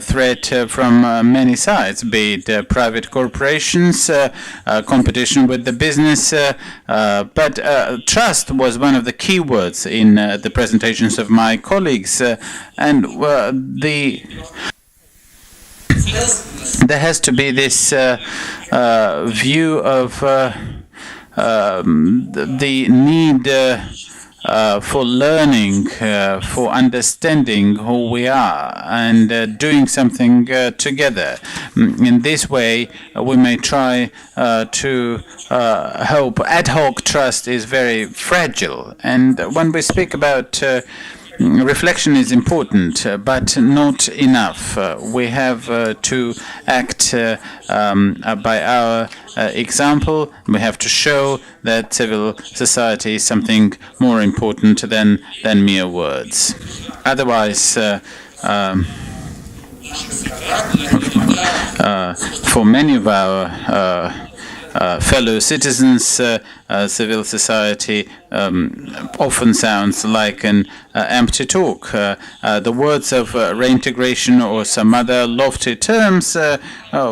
threat from many sides, be it private corporations, competition with the business. But trust was one of the key words in the presentations of my colleagues, and there has to be this view of the need for learning, for understanding who we are, and doing something together. In this way, we may try to hope. Ad hoc trust is very fragile, and when we speak about reflection is important, but not enough. We have to act by our example. We have to show that civil society is something more important than mere words. Otherwise, for many of our fellow citizens, civil society often sounds like an empty talk. The words of reintegration or some other lofty terms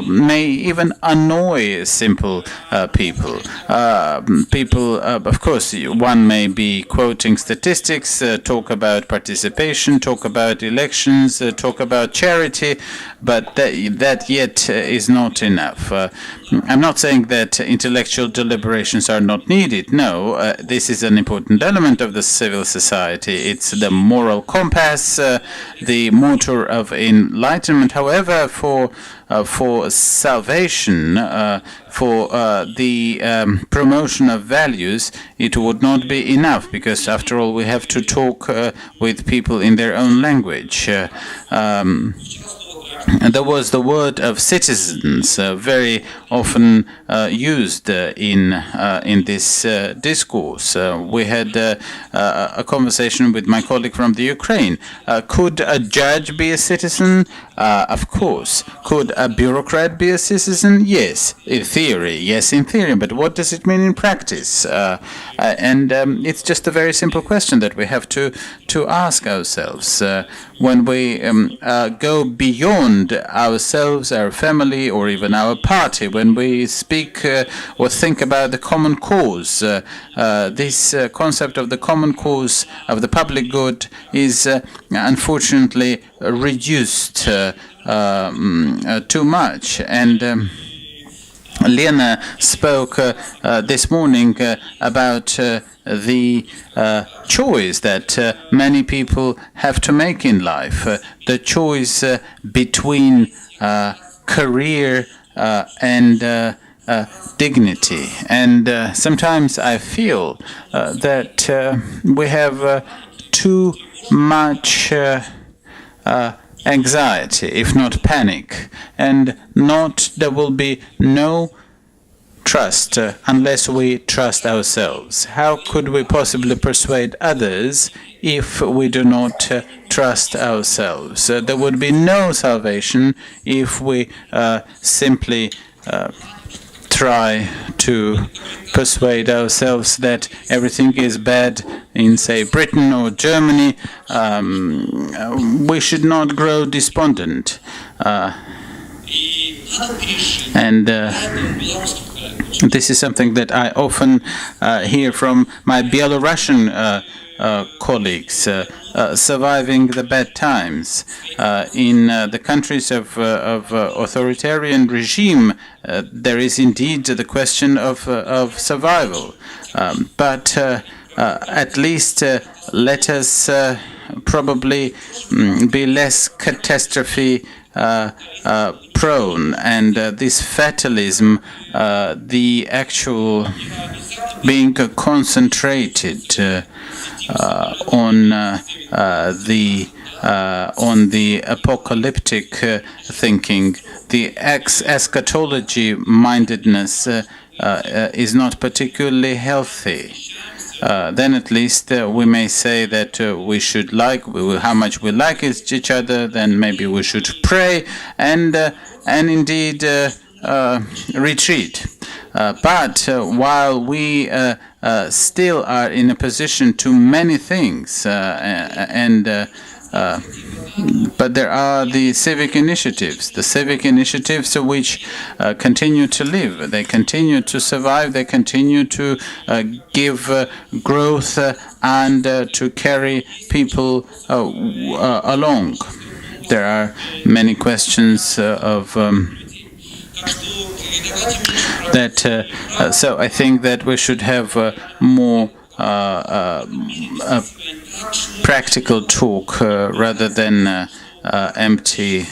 may even annoy simple people. Of course, one may be quoting statistics, talk about participation, talk about elections, talk about charity, but that yet is not enough. I'm not saying that intellectual deliberations are not need it. No, this is an important element of the civil society. It's the moral compass, the motor of enlightenment. However, for salvation, for the promotion of values, it would not be enough, because after all we have to talk with people in their own language. There was the word of citizens very often used in this discourse. We had a conversation with my colleague from the Ukraine. Could a judge be a citizen? Of course. Could a bureaucrat be a citizen? Yes, in theory. Yes, in theory. But what does it mean in practice? And it's just a very simple question that we have to ask ourselves. When we go beyond ourselves, our family, or even our party, when we speak or think about the common cause, this concept of the common cause of the public good is unfortunately reduced too much. And Lena spoke this morning about the choice that many people have to make in life, the choice between career and dignity. And sometimes I feel that we have too much anxiety, if not panic, and there will be no trust unless we trust ourselves. How could we possibly persuade others if we do not trust ourselves? There would be no salvation if we simply try to persuade ourselves that everything is bad in, say, Britain or Germany. We should not grow despondent. And this is something that I often hear from my Belarusian colleagues, surviving the bad times. In the countries of authoritarian regime, there is indeed the question of survival. But at least let us probably be less catastrophe prone, and this fatalism, the actual being concentrated on the apocalyptic thinking, the eschatology mindedness is not particularly healthy. Then at least we may say that we should how much we like each other. Then maybe we should pray and indeed retreat. But while we still are in a position to many things, but there are the civic initiatives which continue to live. They continue to survive. They continue to give growth and to carry people along. There are many questions of that. So I think that we should have more practical talk rather than empty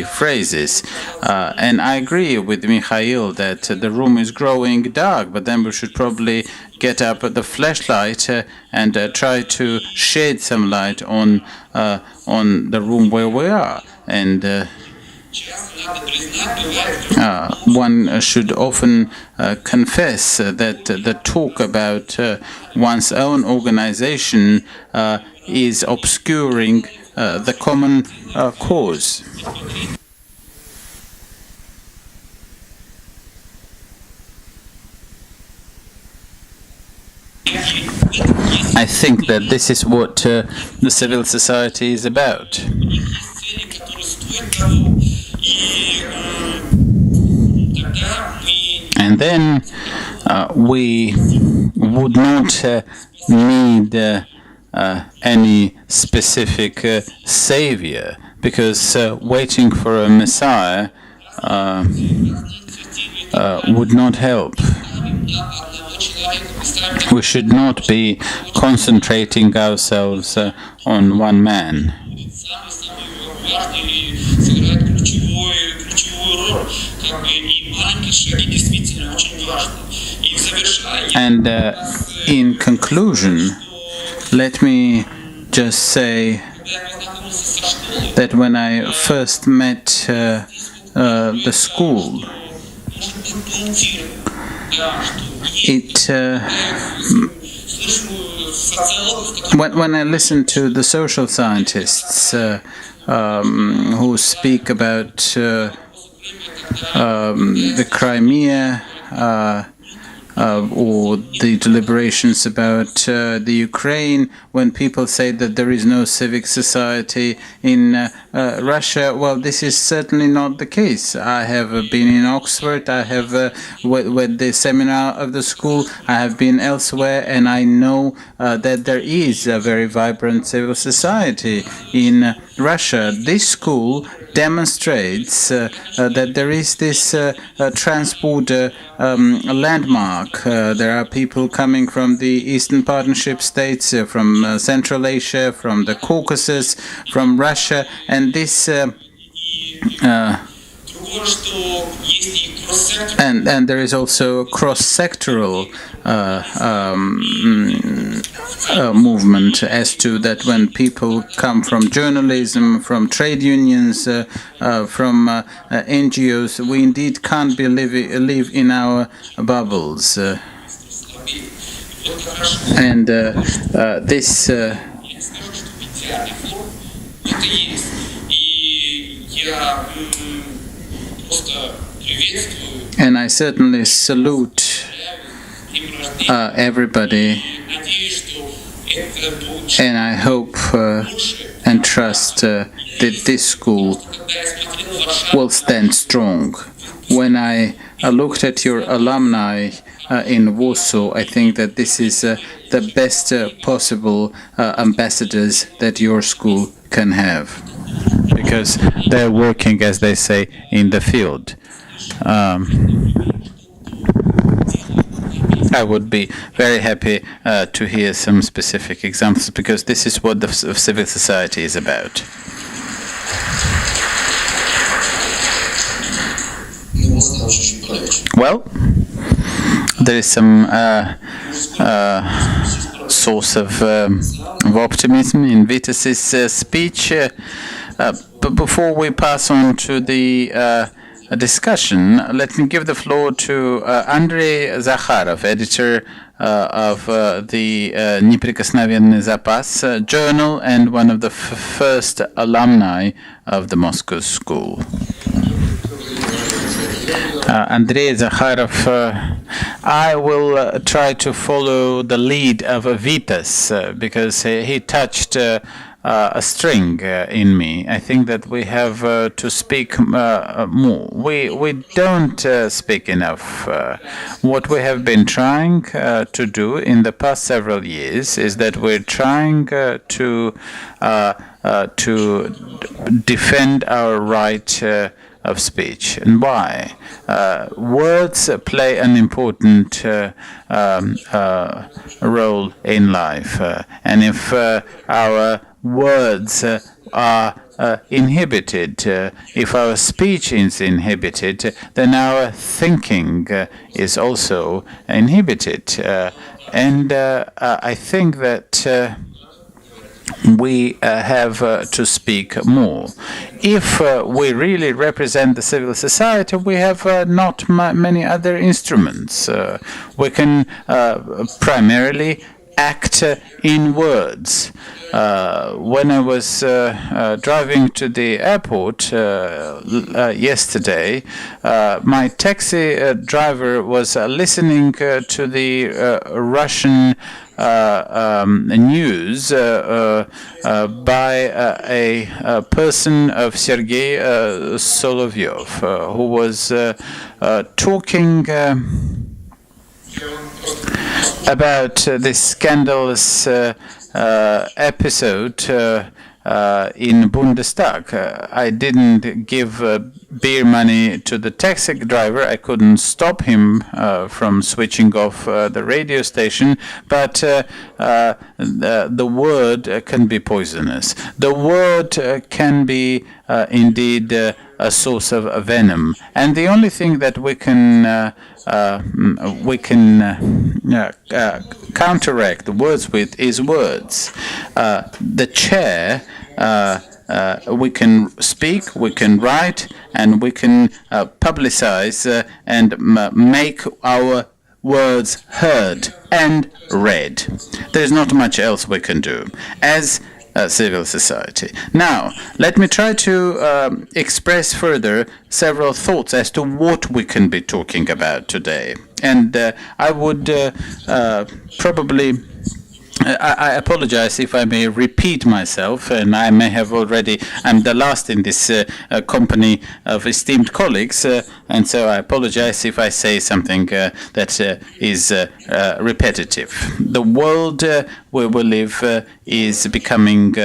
phrases. And I agree with Mikhail that the room is growing dark, but then we should probably get up the flashlight and try to shed some light on the room where we are. And one should often confess that the talk about one's own organization is obscuring the common cause. I think that this is what the civil society is about. And then we would not need any specific savior, because waiting for a Messiah would not help. We should not be concentrating ourselves on one man. And in conclusion, let me just say that when I first met the school, when I listen to the social scientists who speak about the Crimea or the deliberations about the Ukraine, when people say that there is no civic society in Russia, well, this is certainly not the case. I have been in Oxford, I have with the seminar of the school, I have been elsewhere, and I know that there is a very vibrant civil society in Russia. This school demonstrates that there is this trans-border landmark. There are people coming from the Eastern Partnership states, from Central Asia, from the Caucasus, from Russia, and this and there is also a cross-sectoral movement as to that when people come from journalism, from trade unions, from NGOs, we indeed can't be live in our bubbles. And this and I certainly salute everybody, and I hope and trust that this school will stand strong. When I looked at your alumni in Warsaw, I think that this is the best possible ambassadors that your school can have, because they're working, as they say, in the field. I would be very happy to hear some specific examples, because this is what the civil society is about. Well, there is some source of optimism in Vytis' speech. But before we pass on to the discussion, let me give the floor to Andrey Zakharov, editor of the Неприкосновенный Запас journal and one of the first alumni of the Moscow School. Andrey Zakharov, I will try to follow the lead of Vytis because he touched a string in me. I think that we have to speak more. We don't speak enough. What we have been trying to do in the past several years is that we're trying to defend our right of speech. And why? Words play an important role in life. And if our words are inhibited, if our speech is inhibited, then our thinking is also inhibited. And I think that we have to speak more. If we really represent the civil society, we have not many other instruments. We can primarily act in words. When I was driving to the airport yesterday, my taxi driver was listening to the Russian news by a person of Sergei Solovyov, who was talking about this scandalous episode in Bundestag. I didn't give beer money to the taxi driver. I couldn't stop him from switching off the radio station, but the word can be poisonous. The word can be indeed a source of venom, and the only thing that we can counteract the words with is words. The chair. We can speak, we can write, and we can publicize and make our words heard and read. There's not much else we can do as a civil society. Now, let me try to express further several thoughts as to what we can be talking about today. And I would probably... I apologize if I may repeat myself, and I may have already, I'm the last in this company of esteemed colleagues, and so I apologize if I say something that is repetitive. The world where we live is becoming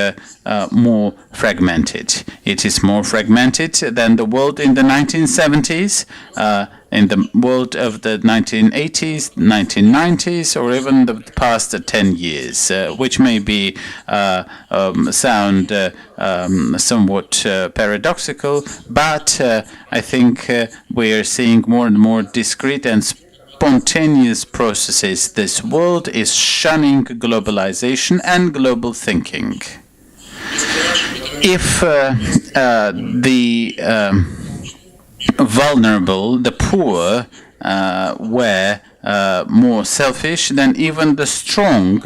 more fragmented. It is more fragmented than the world in the 1970s, in the world of the 1980s, 1990s, or even the past 10 years, which may be sound somewhat paradoxical, but I think we are seeing more and more discrete and spontaneous processes. This world is shunning globalization and global thinking. If the vulnerable, the poor, were more selfish, then even the strong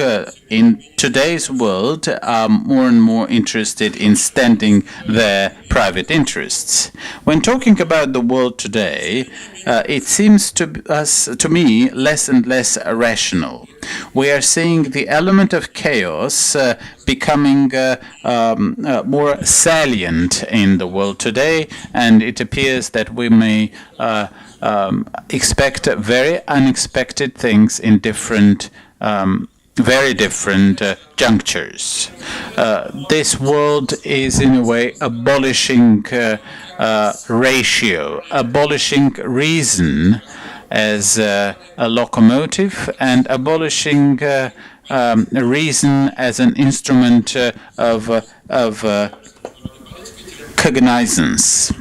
in today's world are more and more interested in standing their private interests. When talking about the world today, it seems to me less and less rational. We are seeing the element of chaos becoming more salient in the world today, and it appears that we may expect very unexpected things in different, very different junctures. This world is in a way abolishing ratio, abolishing reason as a locomotive, and abolishing reason as an instrument of cognizance.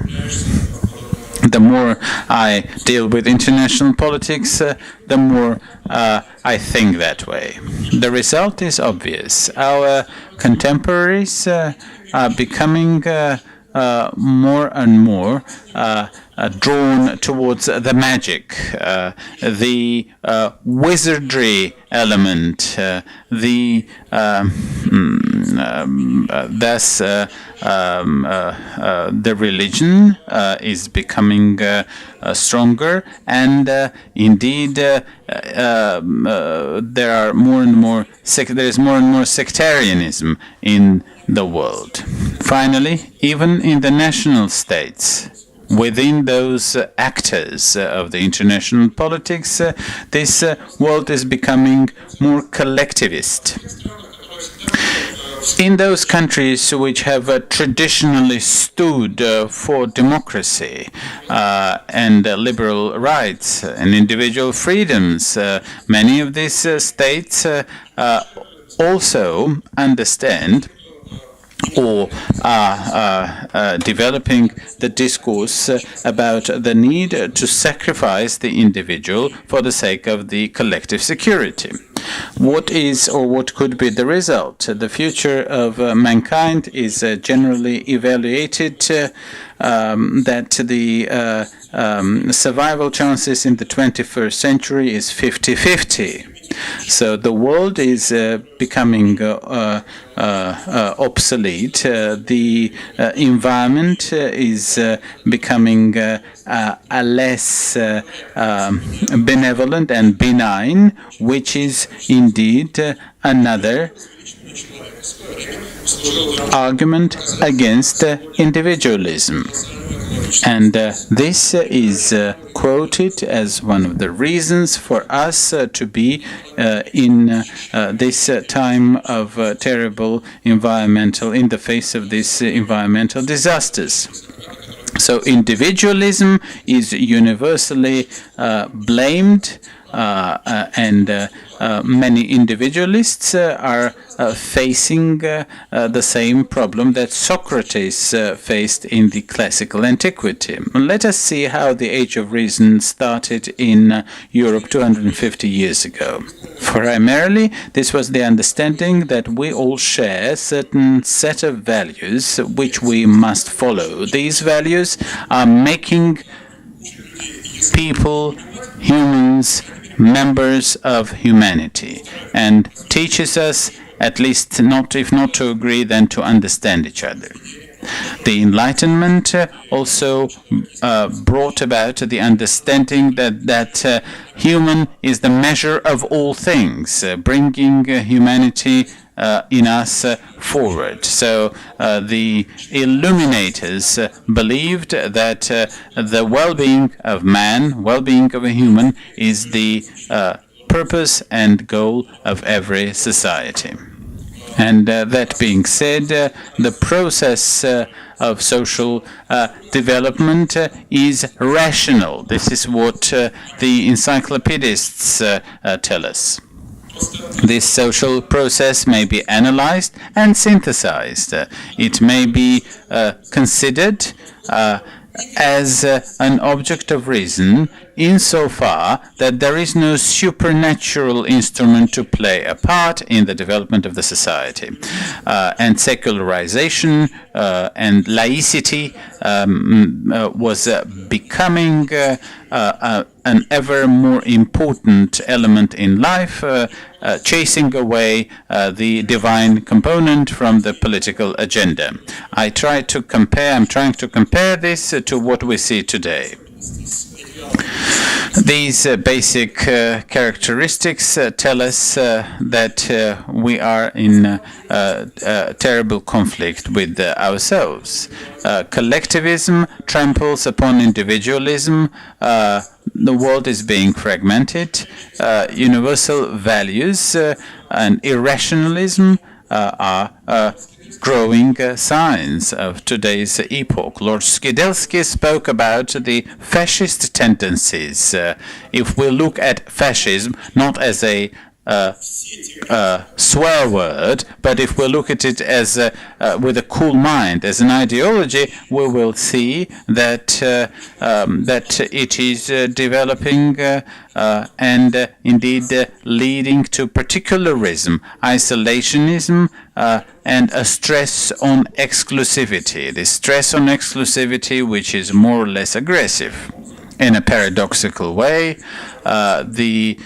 The more I deal with international politics, the more I think that way. The result is obvious. Our contemporaries are becoming more and more drawn towards the magic, the wizardry element, thus the religion is becoming stronger, and indeed there are more and more there is more and more sectarianism in the world. Finally, even in the national states, within those actors of the international politics, this world is becoming more collectivist. In those countries which have traditionally stood for democracy and liberal rights and individual freedoms, many of these states also understand or are developing the discourse about the need to sacrifice the individual for the sake of the collective security. What is or what could be the result? The future of mankind is generally evaluated that the survival chances in the 21st century is 50-50. So the world is becoming obsolete. The environment is becoming less benevolent and benign, which is indeed another argument against individualism. And this is quoted as one of the reasons for us to be in this time of terrible environmental, in the face of these environmental disasters. So individualism is universally blamed, and many individualists are facing the same problem that Socrates faced in the classical antiquity. Let us see how the Age of Reason started in Europe 250 years ago. Primarily, this was the understanding that we all share a certain set of values which we must follow. These values are making people, humans, members of humanity, and teaches us, at least not, if not to agree, then to understand each other. The Enlightenment also brought about the understanding that human is the measure of all things, bringing humanity in us forward. So the illuminators believed that the well-being of man, well-being of a human, is the purpose and goal of every society. And that being said, the process of social development is rational. This is what the encyclopedists tell us. This social process may be analyzed and synthesized. It may be considered as an object of reason insofar that there is no supernatural instrument to play a part in the development of the society. And secularization and laicity was becoming an ever more important element in life, chasing away the divine component from the political agenda. I'm trying to compare this to what we see today. These basic characteristics tell us that we are in terrible conflict with ourselves. Collectivism tramples upon individualism. The world is being fragmented. Universal values and irrationalism are growing signs of today's epoch. Lord Skidelsky spoke about the fascist tendencies. If we look at fascism not as a swear word, but if we look at it as with a cool mind, as an ideology, we will see that that it is developing and indeed leading to particularism, isolationism, and a stress on exclusivity. The stress on exclusivity, which is more or less aggressive. In a paradoxical way, the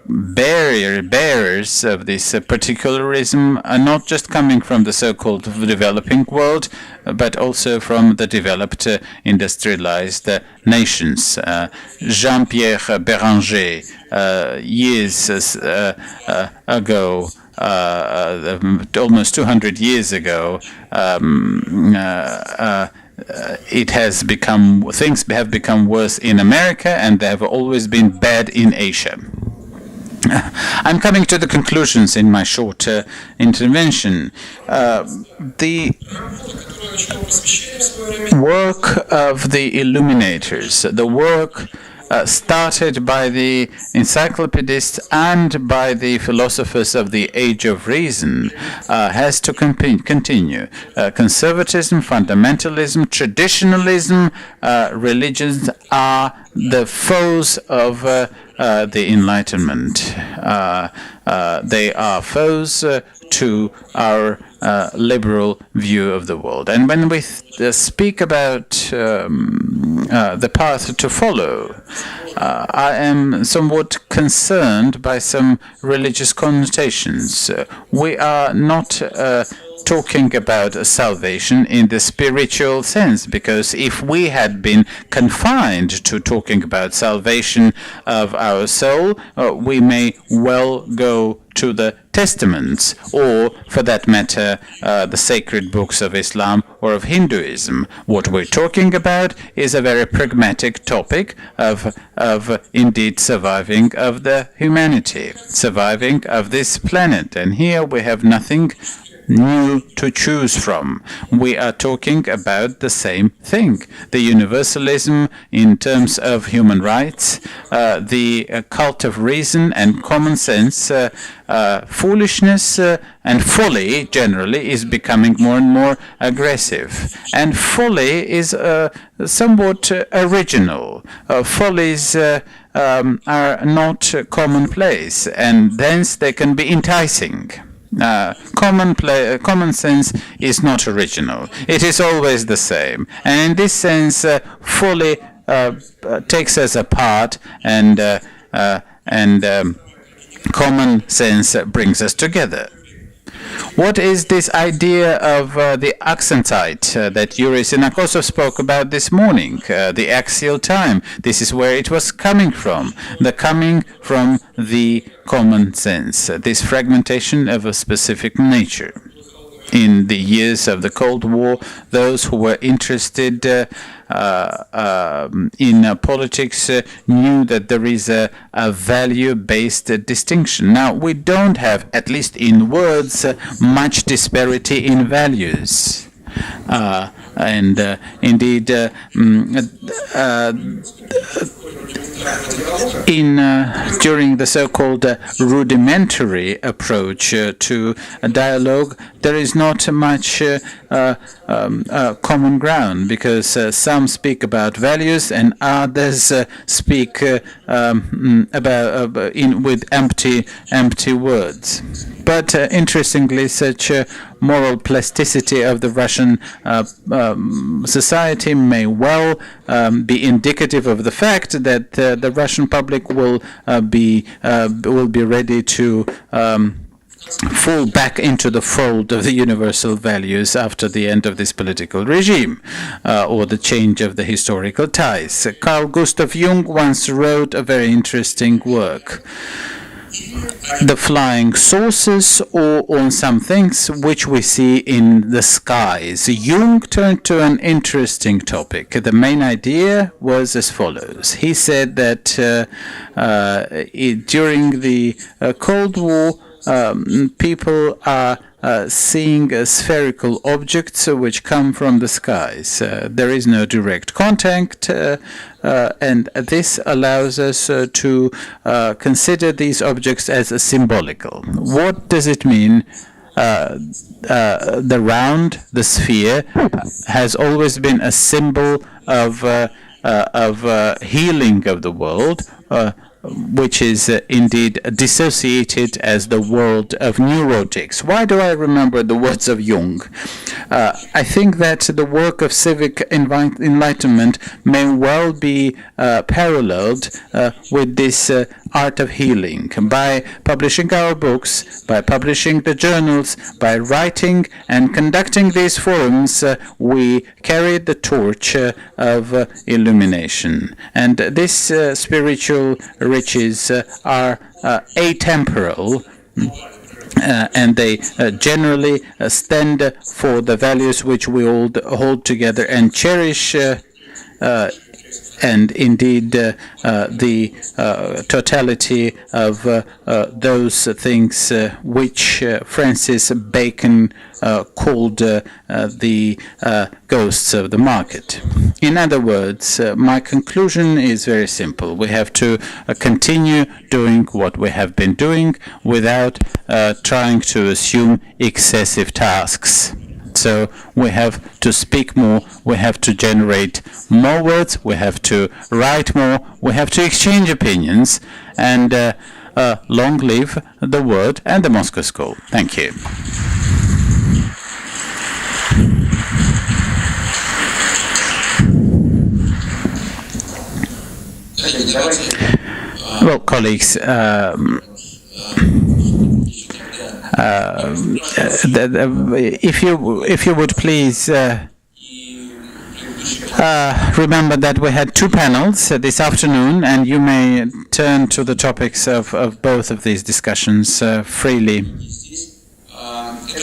bearers of this particularism are not just coming from the so-called developing world, but also from the developed industrialized nations. Jean-Pierre Béranger, years ago, almost 200 years ago, things have become worse in America, and they have always been bad in Asia. I'm coming to the conclusions in my short intervention. The work of the illuminators, the work started by the encyclopedists and by the philosophers of the Age of Reason, has to continue. Conservatism, fundamentalism, traditionalism, religions are the foes of the Enlightenment. They are foes to our liberal view of the world. And when we speak about the path to follow, I am somewhat concerned by some religious connotations. We are not talking about salvation in the spiritual sense, because if we had been confined to talking about salvation of our soul, we may well go to the Testaments, or for that matter, the sacred books of Islam, or of Hinduism. What we're talking about is a very pragmatic topic of indeed surviving of the humanity, surviving of this planet. And here we have nothing new to choose from. We are talking about the same thing. The universalism in terms of human rights, the cult of reason and common sense, foolishness and folly generally is becoming more and more aggressive. And folly is somewhat original. Follies are not commonplace, and thence they can be enticing. Common sense is not original. It is always the same. And in this sense, folly takes us apart, and common sense brings us together. What is this idea of the Aksentite that Yuri Sinakosov spoke about this morning, the axial time? This is where it was coming from, coming from the common sense, this fragmentation of a specific nature. In the years of the Cold War, those who were interested in politics knew that there is a value-based distinction. Now, we don't have, at least in words, much disparity in values. Indeed, during the so-called rudimentary approach to a dialogue, there is not much common ground, because some speak about values and others speak with empty words. But interestingly, such moral plasticity of the Russian society may well be indicative of the fact that the Russian public will be ready to fall back into the fold of the universal values after the end of this political regime, or the change of the historical ties. Carl Gustav Jung once wrote a very interesting work, The Flying Saucers, or on some things which we see in the skies. Jung turned to an interesting topic. The main idea was as follows. He said that during the Cold War, people are seeing spherical objects which come from the skies. There is no direct contact, and this allows us to consider these objects as symbolical. What does it mean? The round, the sphere, has always been a symbol of healing of the world, which is indeed dissociated as the world of neurotics. Why do I remember the words of Jung? I think that the work of civic enlightenment may well be paralleled with this art of healing. By publishing our books, by publishing the journals, by writing and conducting these forums, we carry the torch of illumination. And this spiritual riches are atemporal, and they generally stand for the values which we all hold together and cherish, and indeed the totality of those things which Francis Bacon called the ghosts of the market. In other words, my conclusion is very simple. We have to continue doing what we have been doing without trying to assume excessive tasks. So we have to speak more, we have to generate more words, we have to write more, we have to exchange opinions, and long live the word and the Moscow School. Thank you. Well, colleagues, if you would please remember that we had two panels this afternoon, and you may turn to the topics of both of these discussions freely. So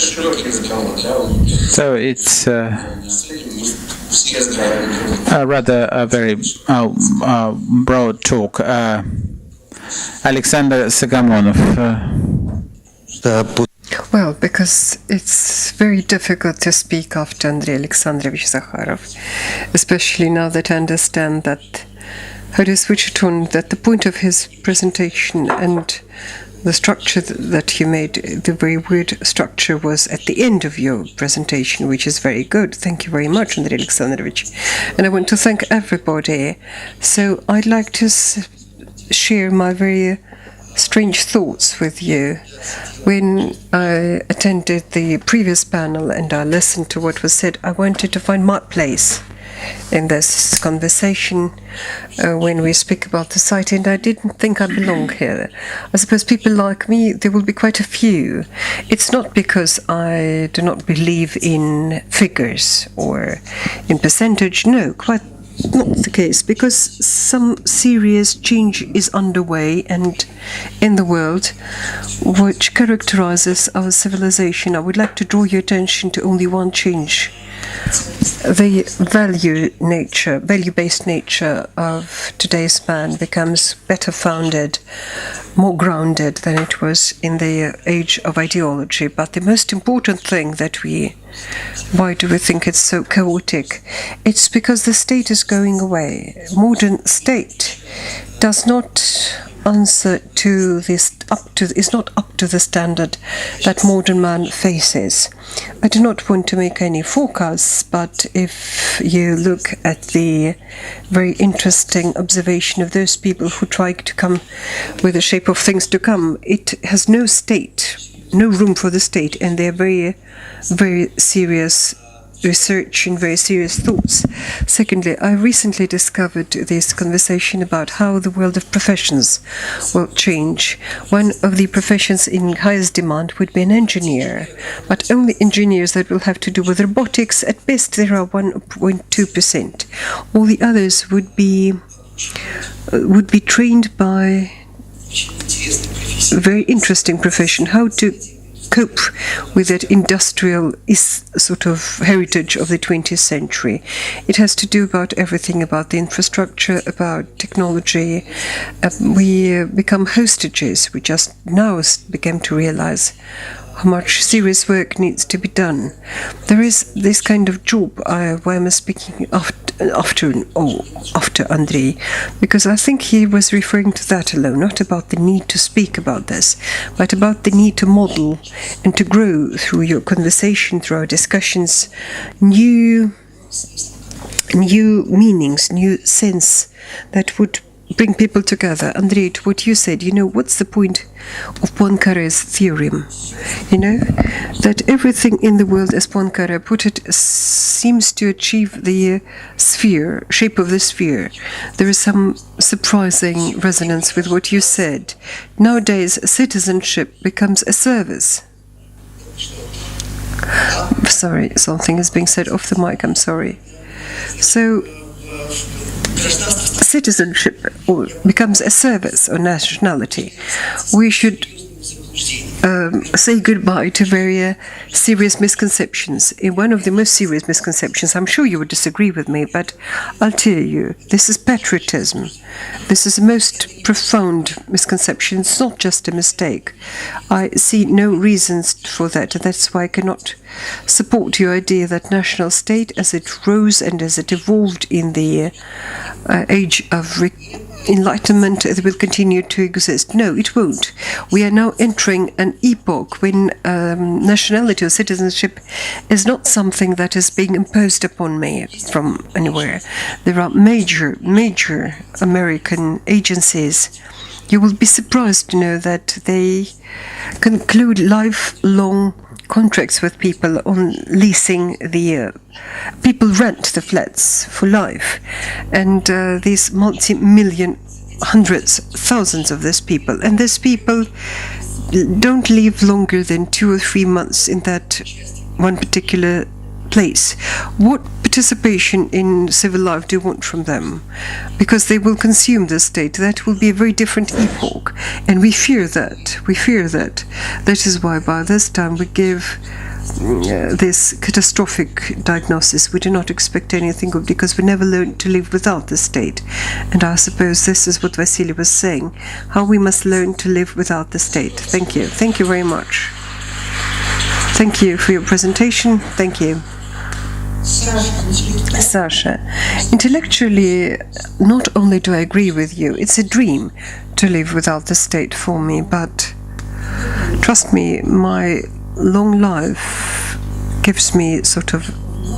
it's rather a very broad talk. Alexander Sagamonov. Well, because it's very difficult to speak after Andrey Alexandrovich Zakharov, especially now that I understand that, how to switch it on, that the point of his presentation and the structure that you made, the very weird structure, was at the end of your presentation, which is very good. Thank you very much, Andrey Alexandrovich. And I want to thank everybody. So I'd like to share my very strange thoughts with you. When I attended the previous panel and I listened to what was said, I wanted to find my place in this conversation when we speak about the site, and I didn't think I belong here. I suppose people like me, there will be quite a few. It's not because I do not believe in figures or in percentage, no, quite not the case, because some serious change is underway and in the world which characterizes our civilization. I would like to draw your attention to only one change. The value-based nature of today's man becomes better founded, more grounded than it was in the age of ideology. But the most important thing why do we think it's so chaotic? It's because the state is going away. Modern state does not answer to this, is not up to the standard that modern man faces. I do not want to make any forecasts, but if you look at the very interesting observation of those people who try to come with the shape of things to come, it has no state, no room for the state, and they're very, very serious research and very serious thoughts. Secondly, I recently discovered this conversation about how the world of professions will change. One of the professions in highest demand would be an engineer, but only engineers that will have to do with robotics. At best, there are 1.2%. All the others would be trained by a very interesting profession, how to cope with that industrial sort of heritage of the 20th century. It has to do about everything, about the infrastructure, about technology. We become hostages. We just now began to realize how much serious work needs to be done. There is this kind of job why I'm speaking after Andrey, because I think he was referring to that alone, not about the need to speak about this, but about the need to model and to grow through your conversation, through our discussions, new meanings, new sense that would bring people together. Andrey, what you said, what's the point of Poincaré's theorem? That everything in the world, as Poincaré put it, seems to achieve the shape of the sphere. There is some surprising resonance with what you said. Nowadays, citizenship becomes a service. Sorry, something is being said off the mic, I'm sorry. So, citizenship becomes a service or nationality. We should say goodbye to very serious misconceptions. One of the most serious misconceptions, I'm sure you would disagree with me, but I'll tell you, this is patriotism. This is the most profound misconception. It's not just a mistake. I see no reasons for that. That's why I cannot support your idea that national state, as it rose and as it evolved in the age of enlightenment, it will continue to exist. No, it won't. We are now entering an epoch when nationality or citizenship is not something that is being imposed upon me from anywhere. There are major American agencies. You will be surprised to know that they conclude lifelong contracts with people on leasing people rent the flats for life, and these multi-million, hundreds, thousands of these people, and these people don't live longer than 2 or 3 months in that one particular place, what participation in civil life do you want from them? Because they will consume the state. That will be a very different epoch. And we fear that. We fear that. That is why by this time we give this catastrophic diagnosis. We do not expect anything good because we never learned to live without the state. And I suppose this is what Vasily was saying, how we must learn to live without the state. Thank you. Thank you very much. Thank you for your presentation. Thank you. Sasha, intellectually, not only do I agree with you, it's a dream to live without the state for me, but trust me, my long life gives me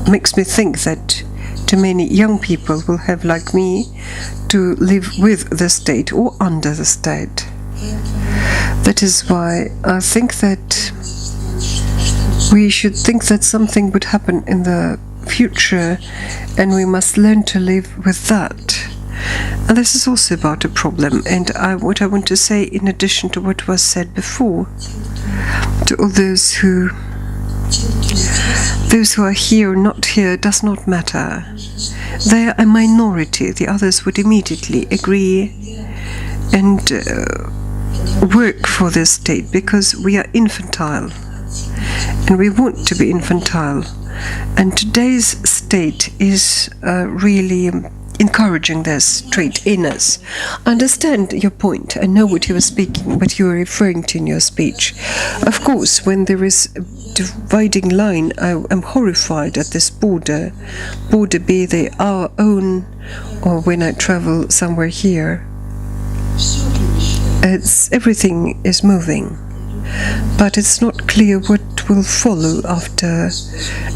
makes me think that too many young people will have, like me, to live with the state or under the state. That is why I think that we should think that something would happen in the future, and we must learn to live with that. And this is also about a problem. And what I want to say, in addition to what was said before, to all those who are here or not here, does not matter. They are a minority. The others would immediately agree and work for this state, because we are infantile. And we want to be infantile. And today's state is really encouraging this trait in us. I understand your point. I know what you were speaking, what you were referring to in your speech. Of course, when there is a dividing line, I am horrified at this border be they our own, or when I travel somewhere here. Everything is moving. But it's not clear what will follow after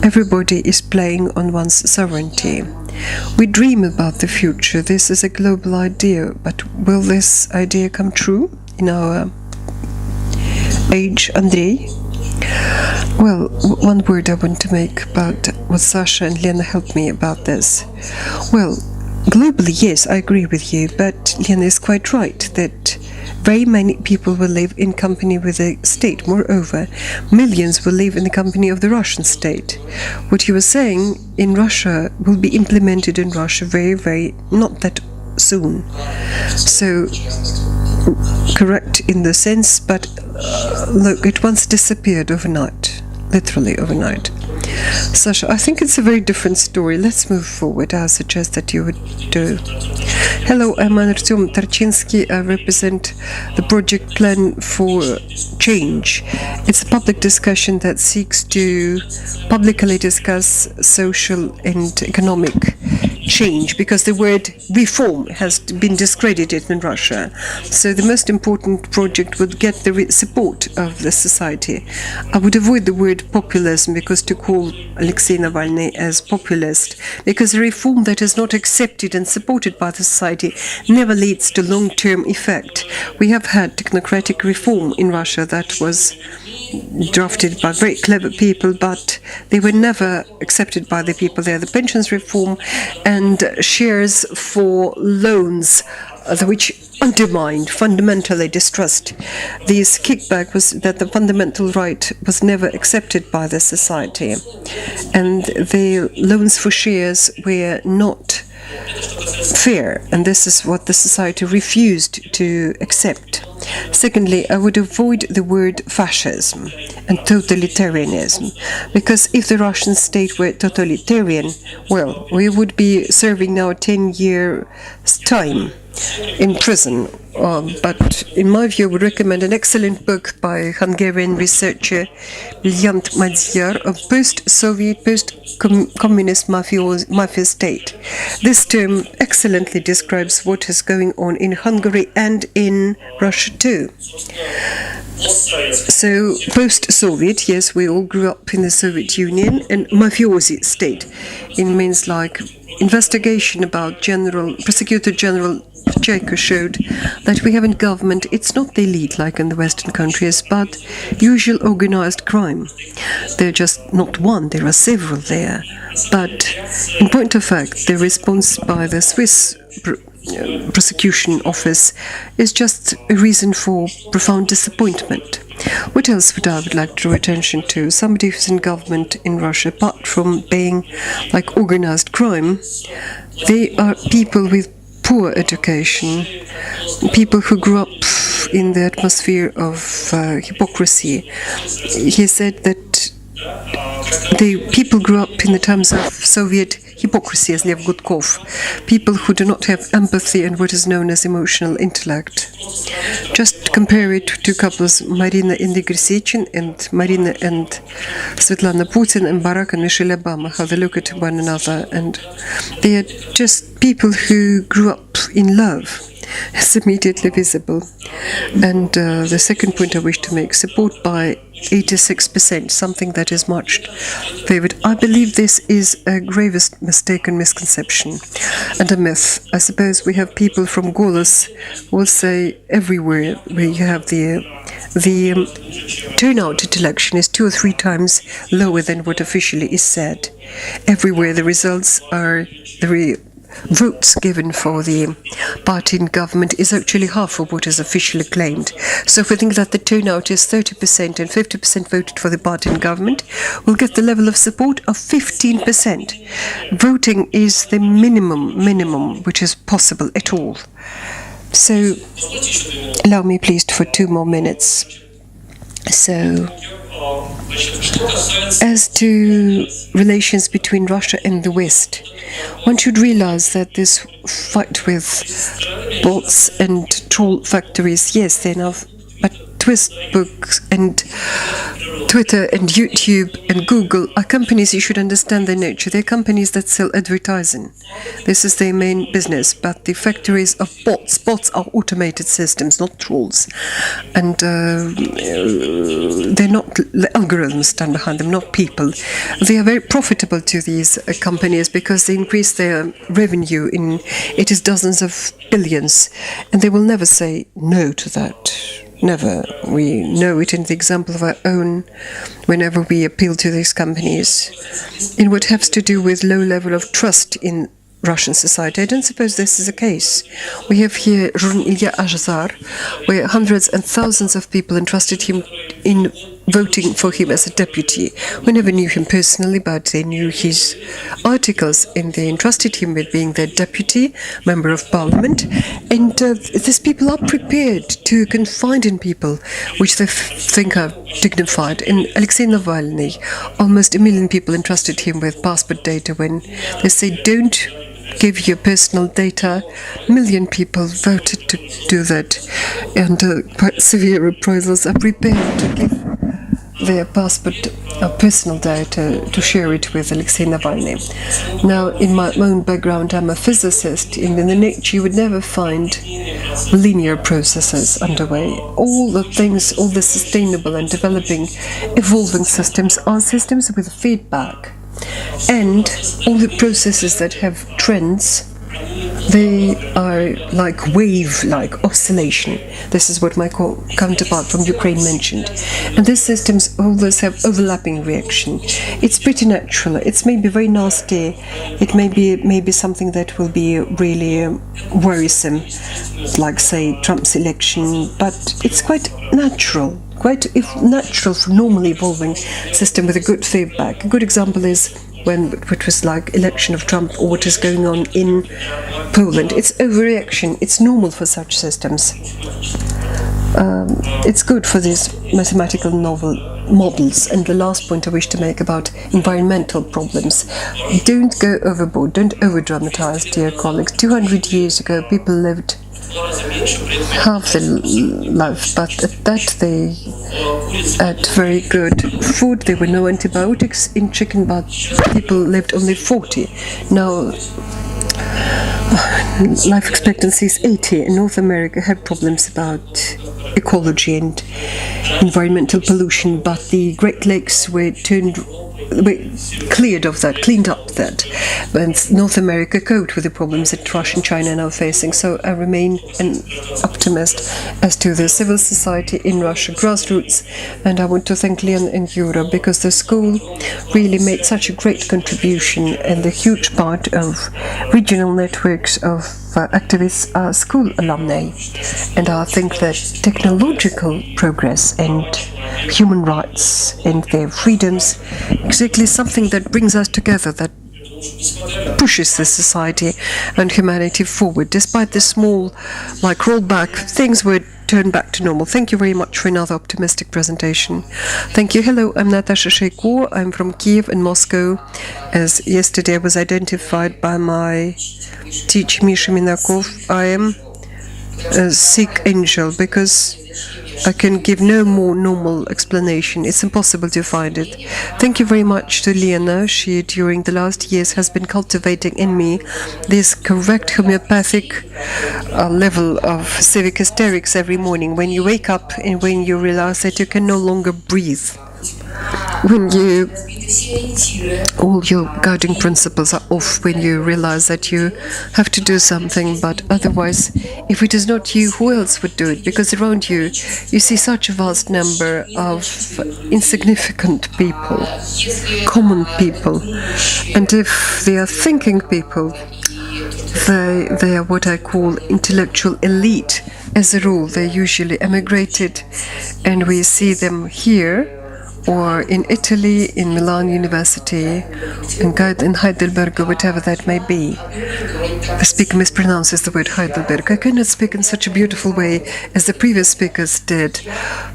everybody is playing on one's sovereignty. We dream about the future. This is a global idea, but will this idea come true in our age, Andrey? Well, one word I want to make about what Sasha and Lena helped me about this. Well, globally, yes, I agree with you, but Lena is quite right that very many people will live in company with the state. Moreover, millions will live in the company of the Russian state. What you were saying in Russia will be implemented in Russia very, very, not that soon. So, correct in the sense, but look, it once disappeared overnight, literally overnight. Sasha, I think it's a very different story. Let's move forward. I suggest that you would do. Hello, I'm Artyom Tarchinsky. I represent the project Plan for Change. It's a public discussion that seeks to publicly discuss social and economic change, because the word reform has been discredited in Russia. So the most important project would get the support of the society. I would avoid the word populism, because to call Alexei Navalny as populist, because a reform that is not accepted and supported by the society never leads to long-term effect. We have had technocratic reform in Russia that was drafted by very clever people, but they were never accepted by the people there. The pensions reform and shares for loans, which undermined fundamentally distrust. This kickback was that the fundamental right was never accepted by the society, and the loans for shares were not fair, and this is what the society refused to accept. Secondly, I would avoid the word fascism and totalitarianism, because if the Russian state were totalitarian, well, we would be serving now a 10-year time in prison. But in my view, I would recommend an excellent book by Hungarian researcher Miljan Magyar of post-Soviet, post-communist mafia state. This term excellently describes what is going on in Hungary and in Russia too. So, post-Soviet, yes, we all grew up in the Soviet Union, and mafiosi state. It means like investigation about Prosecutor General Jurkonis showed that we have in government, it's not the elite like in the Western countries, but usual organized crime. They're just not one, there are several there. But in point of fact, the response by the Swiss prosecution office is just a reason for profound disappointment. What else would I like to draw attention to? Somebody who's in government in Russia, apart from being like organized crime, they are people with poor education, people who grew up in the atmosphere of hypocrisy. He said that the people grew up in the times of Soviet hypocrisy, as Lev Gudkov, people who do not have empathy and what is known as emotional intellect. Just compare it to couples Marina and Igor Sechin and Marina and Svetlana Putin and Barack and Michelle Obama, how they look at one another, and they are just people who grew up in love. It's immediately visible. And the second point I wish to make, support by 86%, something that is much favored. I believe this is a gravest mistake and misconception and a myth. I suppose we have people from Golos who will say everywhere where you have the turnout at election is 2 or 3 times lower than what officially is said. Everywhere the results are votes given for the party in government is actually half of what is officially claimed. So if we think that the turnout is 30% and 50% voted for the party in government, we'll get the level of support of 15%. Voting is the minimum which is possible at all. So allow me please for 2 more minutes. So, as to relations between Russia and the West, one should realize that this fight with bots and troll factories, yes, they're now, but Facebook and Twitter and YouTube and Google are companies, you should understand their nature. They're companies that sell advertising. This is their main business. But the factories of bots are automated systems, not trolls. And they're not, the algorithms stand behind them, not people. They are very profitable to these companies because they increase their revenue in, it is dozens of billions. And they will never say no to that. Never. We know it in the example of our own whenever we appeal to these companies. In what has to do with low level of trust in Russian society, I don't suppose this is the case. We have here Ilya Azhar, where hundreds and thousands of people entrusted him in voting for him as a deputy. We never knew him personally, but they knew his articles, and they entrusted him with being their deputy, member of parliament. And these people are prepared to confide in people which they think are dignified. And Alexei Navalny, almost 1 million people entrusted him with passport data. When they say don't give your personal data, 1 million people voted to do that. And quite severe reprisals are prepared to give their passport personal data to share it with Alexei Navalny. Now, in my own background, I'm a physicist, and in the nature you would never find linear processes underway. All the things, all the sustainable and developing, evolving systems are systems with feedback. And all the processes that have trends, they are like wave-like oscillation. This is what my counterpart from Ukraine mentioned. And these systems always have overlapping reaction. It's pretty natural. It's maybe very nasty. It may be something that will be really worrisome, like, say, Trump's election. But it's quite natural. Quite natural for normally evolving system with a good feedback. A good example is when it was like election of Trump or what is going on in Poland. It's overreaction. It's normal for such systems. It's good for these mathematical models. And the last point I wish to make about environmental problems. Don't go overboard. Don't over-dramatize, dear colleagues. 200 years ago, people lived half their life, but at that they ate very good food. There were no antibiotics in chicken, but people lived only 40. Now life expectancy is 80. In North America had problems about ecology and environmental pollution, but the Great Lakes were cleaned up that. And North America coped with the problems that Russia and China are now facing. So I remain an optimist as to the civil society in Russia, grassroots, and I want to thank Leon and Yura because the school really made such a great contribution and the huge part of regional networks of activists are school alumni. And I think that technological progress and human rights and their freedoms exactly something that brings us together, that pushes the society and humanity forward. Despite the small, rollback, things were turned back to normal. Thank you very much for another optimistic presentation. Thank you. Hello, I'm Natasha Sheiko. I'm from Kiev and Moscow. As yesterday I was identified by my teacher, Misha Minakov, I am a sick angel because I can give no more normal explanation. It's impossible to find it. Thank you very much to Lena. She, during the last years, has been cultivating in me this correct homeopathic level of civic hysterics every morning. When you wake up and when you realize that you can no longer breathe. When all your guiding principles are off, when you realize that you have to do something, but otherwise, if it is not you, who else would do it? Because around you, you see such a vast number of insignificant people, common people, and if they are thinking people, they are what I call intellectual elite. As a rule, they usually emigrated, and we see them here, or in Italy, in Milan University, in Heidelberg, or whatever that may be. The speaker mispronounces the word Heidelberg. I cannot speak in such a beautiful way as the previous speakers did,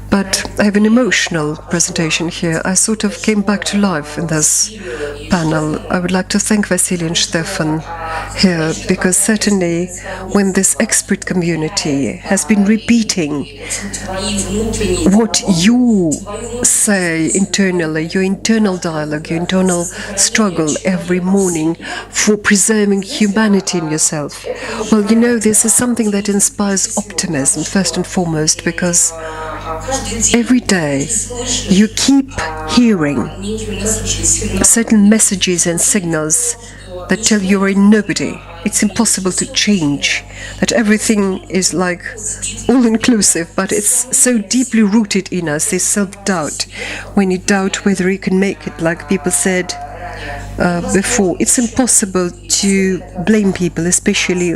but I have an emotional presentation here. I sort of came back to life in this panel. I would like to thank Vasily and Stefan here, because certainly when this expert community has been repeating what you say internally, your internal dialogue, your internal struggle every morning for preserving humanity in yourself. Well, you know, this is something that inspires optimism, first and foremost, because every day you keep hearing certain messages and signals that tell you are nobody. It's impossible to change, that everything is like all-inclusive, but it's so deeply rooted in us, this self-doubt. When you doubt whether you can make it, like people said before, it's impossible to blame people, especially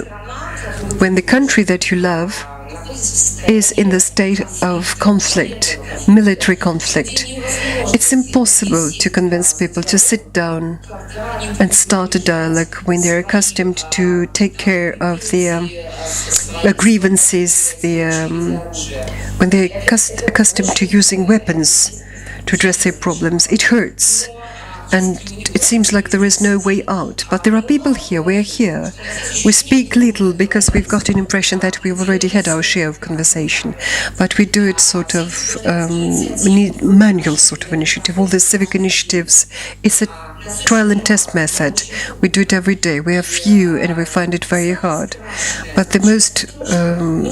when the country that you love is in the state of conflict, military conflict. It's impossible to convince people to sit down and start a dialogue when they're accustomed to take care of their grievances, when they're accustomed to using weapons to address their problems. It hurts. And it seems like there is no way out. But there are people here, we're here. We speak little because we've got an impression that we've already had our share of conversation. But we do it sort of, we need manual sort of initiative. All the civic initiatives, it's a trial and test method. We do it every day. We are few and we find it very hard. But the most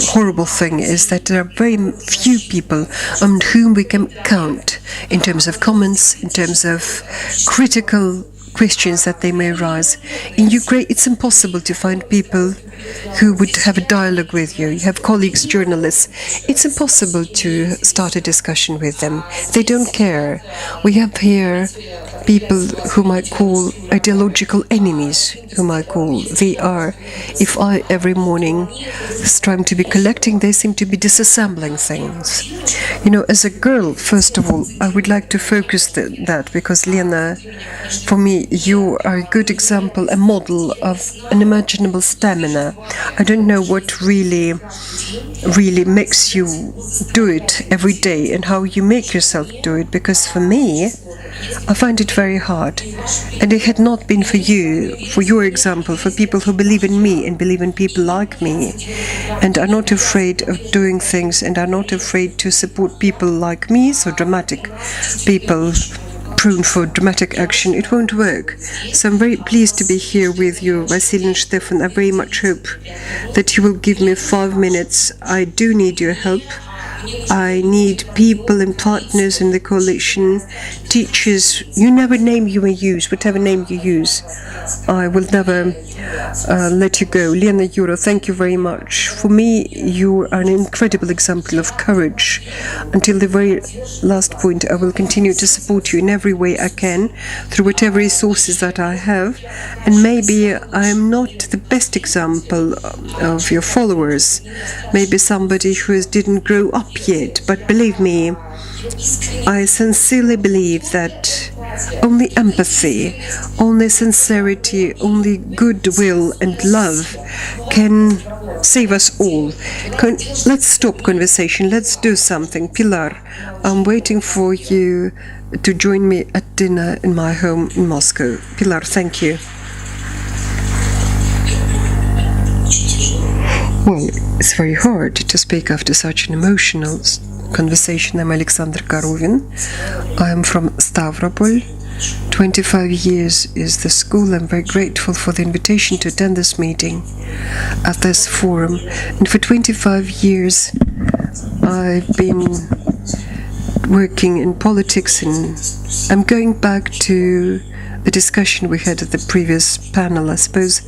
horrible thing is that there are very few people on whom we can count in terms of comments, in terms of critical questions that they may arise. In Ukraine, it's impossible to find people who would have a dialogue with you. You have colleagues, journalists. It's impossible to start a discussion with them. They don't care. We have here people whom I call ideological enemies, whom I call, they are, if I every morning strive to be collecting, they seem to be disassembling things. You know, as a girl, first of all, I would like to focus that, because Lena, for me, you are a good example, a model of unimaginable stamina. I don't know what really makes you do it every day and how you make yourself do it, because for me, I find it very hard. And it had not been for you, for your example, for people who believe in me and believe in people like me and are not afraid of doing things and are not afraid to support people like me, so dramatic people prone for dramatic action, it won't work. So I'm very pleased to be here with you, Vasily and Stefan. I very much hope that you will give me 5 minutes. I do need your help. I need people and partners in the coalition, teachers. You never name you may use, whatever name you use. I will never let you go. Lena Yura, thank you very much. For me, you are an incredible example of courage. Until the very last point, I will continue to support you in every way I can, through whatever resources that I have. And maybe I am not the best example of your followers. Maybe somebody who didn't grow up yet. But believe me, I sincerely believe that only empathy, only sincerity, only goodwill and love can save us all. Let's stop conversation. Let's do something. Pilar, I'm waiting for you to join me at dinner in my home in Moscow. Pilar, thank you. Well, it's very hard to speak after such an emotional conversation. I'm Alexander Korovin. I'm from Stavropol. 25 years is the school. I'm very grateful for the invitation to attend this meeting at this forum. And for 25 years, I've been working in politics, and I'm going back to the discussion we had at the previous panel. I suppose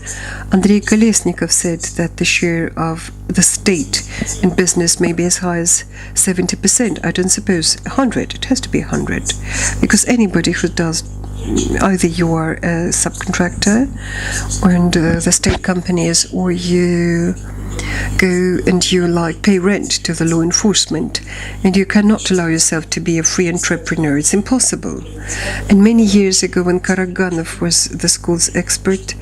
Andrey Kolesnikov said that the share of the state in business may be as high as 70%. I don't suppose 100. It has to be 100. Because anybody who does, either you are a subcontractor and the state companies, or you go and you pay rent to the law enforcement, and you cannot allow yourself to be a free entrepreneur. It's impossible. And many years ago, when Karaganov was the school's expert,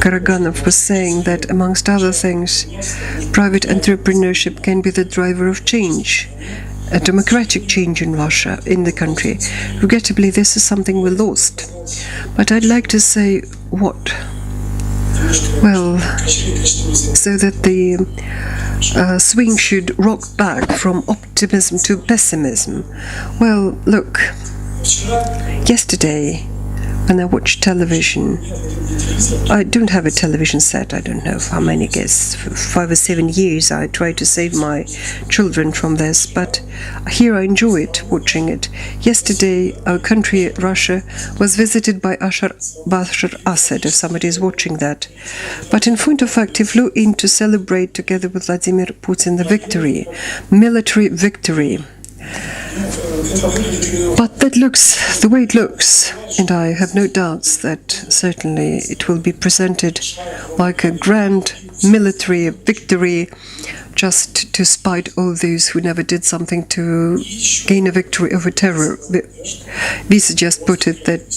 Karaganov was saying that, amongst other things, private entrepreneurship can be the driver of change, a democratic change in Russia, in the country. Regrettably, this is something we lost. But I'd like to say what? Well, so that the swing should rock back from optimism to pessimism. Well, look, yesterday, when I watched television, I don't have a television set, I don't know how many, guess, for 5 or 7 years I tried to save my children from this, but here I enjoy it, watching it. Yesterday, our country, Russia, was visited by Bashar Assad, if somebody is watching that. But in point of fact, he flew in to celebrate together with Vladimir Putin the victory, military victory. But that looks the way it looks, and I have no doubts that certainly it will be presented like a grand military victory, just to spite all those who never did something to gain a victory over terror. Vytis just put it that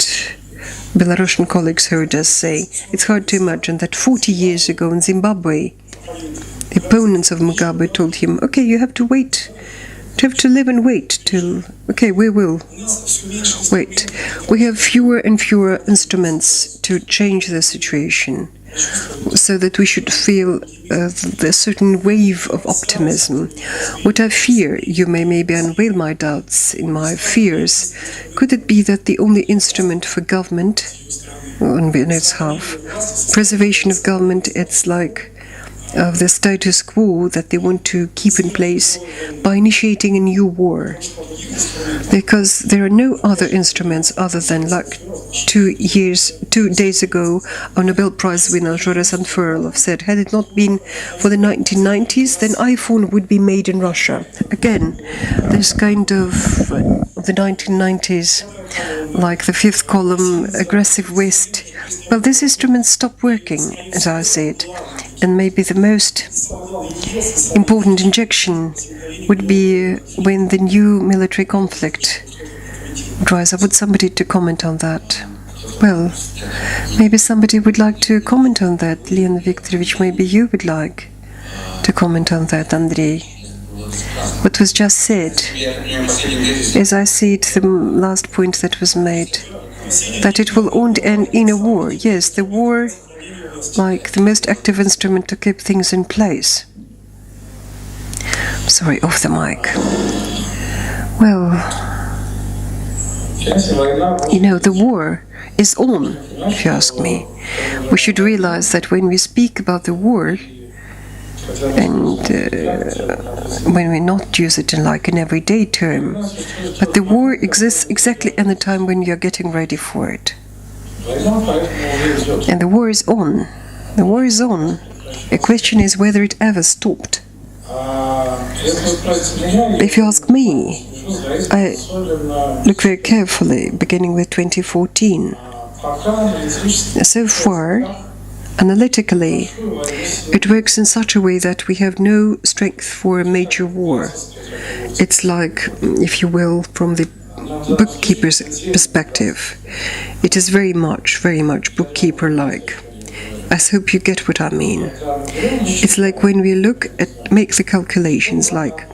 Belarusian colleagues heard us say. It's hard to imagine that 40 years ago in Zimbabwe, the opponents of Mugabe told him, okay, you have to wait. You have to live and wait till, okay, we will wait. We have fewer and fewer instruments to change the situation, so that we should feel a certain wave of optimism. What I fear, you may maybe unveil my doubts in my fears, could it be that the only instrument for government, and it's half, preservation of government, it's like of the status quo that they want to keep in place by initiating a new war. Because there are no other instruments other than, like 2 days ago, our Nobel Prize winner Joris Anferlov said, had it not been for the 1990s, then iPhone would be made in Russia. Again, this kind of the 1990s, like the fifth column, aggressive West. Well, these instruments stop working, as I see it. And maybe the most important injection would be when the new military conflict dries up. Would somebody to comment on that? Well, maybe somebody would like to comment on that. Leon Viktorovich, maybe you would like to comment on that, Andrey. What was just said, as I see it, the last point that was made, that it will end in a war. Yes, the war, like the most active instrument to keep things in place. Sorry, off the mic. Well, you know, the war is on, if you ask me. We should realize that when we speak about the war, and when we not use it in like an everyday term, but the war exists exactly at the time when you're getting ready for it. And the war is on. The war is on. The question is whether it ever stopped. If you ask me, I look very carefully, beginning with 2014. So far, analytically, it works in such a way that we have no strength for a major war. It's like, if you will, from the bookkeeper's perspective, it is very much bookkeeper-like. I hope you get what I mean. It's like when we make the calculations, like,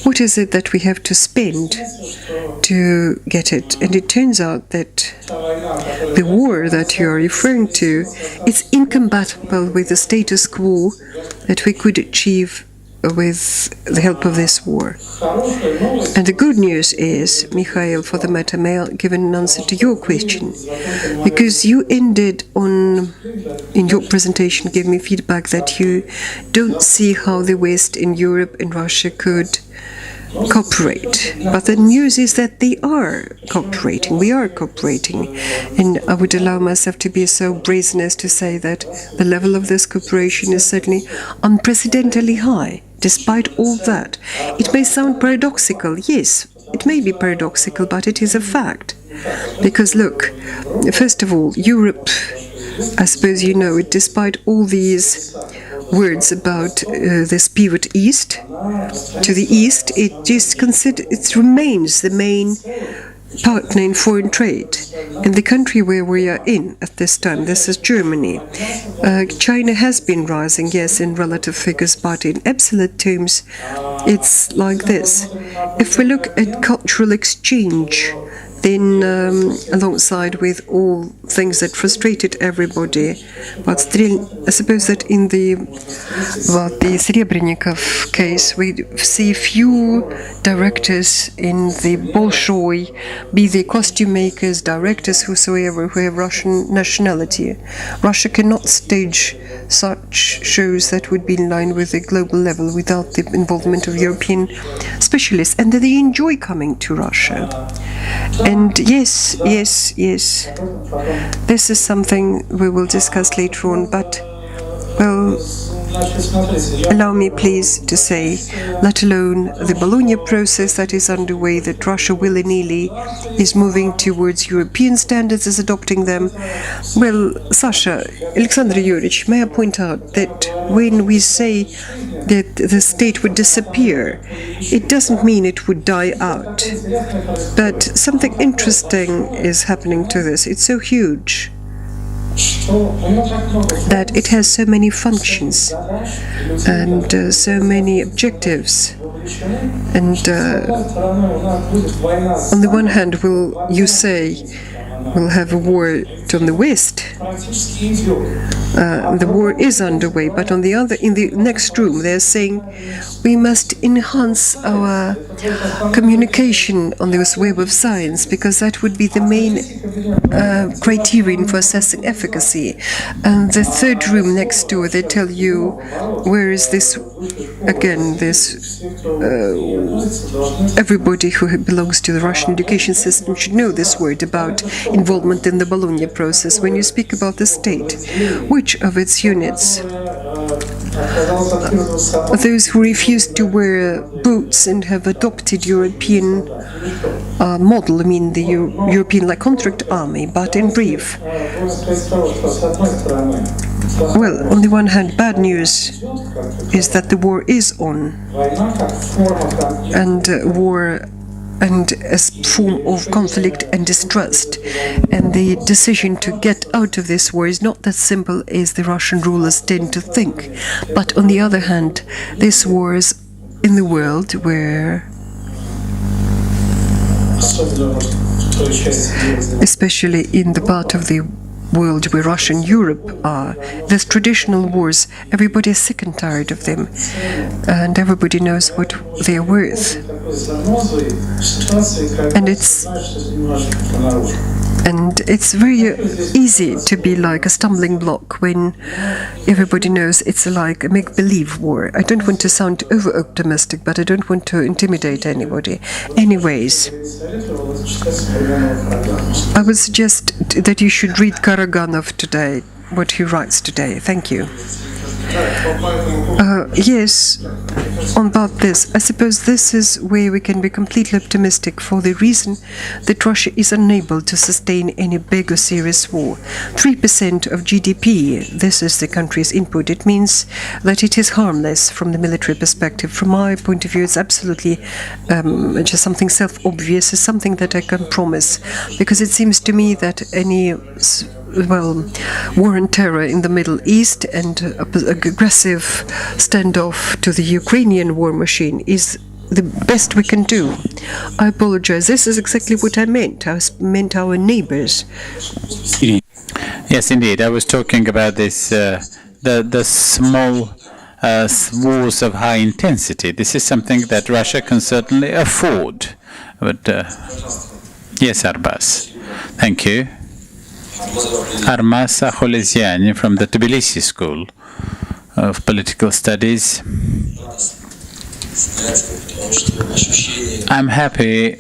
what is it that we have to spend to get it? And it turns out that the war that you are referring to is incompatible with the status quo that we could achieve with the help of this war. And the good news is, Mikhail, for the matter, may I give an answer to your question? Because you ended in your presentation, gave me feedback that you don't see how the West in Europe and Russia could cooperate. But the news is that they are cooperating. We are cooperating. And I would allow myself to be so brazen as to say that the level of this cooperation is certainly unprecedentedly high. Despite all that, it may sound paradoxical. Yes, it may be paradoxical, but it is a fact. Because look, first of all, Europe, I suppose you know it, despite all these words about this pivot east, to the east, it remains the main partner in foreign trade. And the country where we are in at this time, this is Germany. China has been rising, yes, in relative figures, but in absolute terms, it's like this. If we look at cultural exchange, then alongside with all things that frustrated everybody, but still, I suppose that in the Srebrenikov case, we see few directors in the Bolshoi, be they costume makers, directors, whosoever, who have Russian nationality. Russia cannot stage such shows that would be in line with the global level without the involvement of European specialists, and that they enjoy coming to Russia. And yes, this is something we will discuss later on, but, well, allow me please to say, let alone the Bologna process that is underway, that Russia willy-nilly is moving towards European standards, is adopting them. Well, Sasha, Alexander Yurich, may I point out that when we say that the state would disappear, it doesn't mean it would die out. But something interesting is happening to this. It's so huge that it has so many functions and so many objectives. And on the one hand, will you say we'll have a war on the West? The war is underway, but on the other, in the next room, they're saying we must enhance our communication on this web of science, because that would be the main criterion for assessing efficacy. And the third room next door, they tell you, where is this, again, this, everybody who belongs to the Russian education system should know this word about involvement in the Bologna process. When you speak about the state, which of its units, those who refuse to wear boots and have adopted European model, I mean the European like contract army, but in brief. Well, on the one hand, bad news is that the war is on, and war and a form of conflict and distrust. And the decision to get out of this war is not that simple as the Russian rulers tend to think. But on the other hand, this war is in the world where, especially in the part of the world where Russia and Europe are, there's traditional wars. Everybody is sick and tired of them, and everybody knows what they are worth. And it's And it's very easy to be like a stumbling block when everybody knows it's like a make-believe war. I don't want to sound over-optimistic, but I don't want to intimidate anybody. Anyways, I would suggest that you should read Karaganov today, what he writes today. Thank you. Yes, about this, I suppose this is where we can be completely optimistic for the reason that Russia is unable to sustain any big or serious war. 3% of GDP, this is the country's input. It means that it is harmless from the military perspective. From my point of view, it's absolutely just something self-obvious. It's something that I can promise, because it seems to me that any war and terror in the Middle East and aggressive standoff to the Ukrainian war machine is the best we can do. I apologize. This is exactly what I meant. I meant our neighbors. Yes, indeed. I was talking about this, the small wars of high intensity. This is something that Russia can certainly afford. But yes, Arbas. Thank you. Armas Akholeziani from the Tbilisi School of Political Studies. I'm happy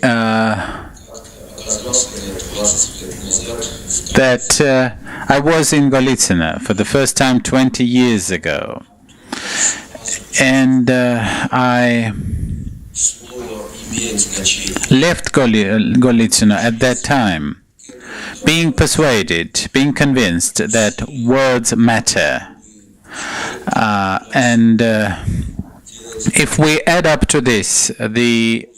that I was in Golitsyn for the first time 20 years ago. And I left Golitsyn at that time, being persuaded, being convinced that words matter. And if we add up to this the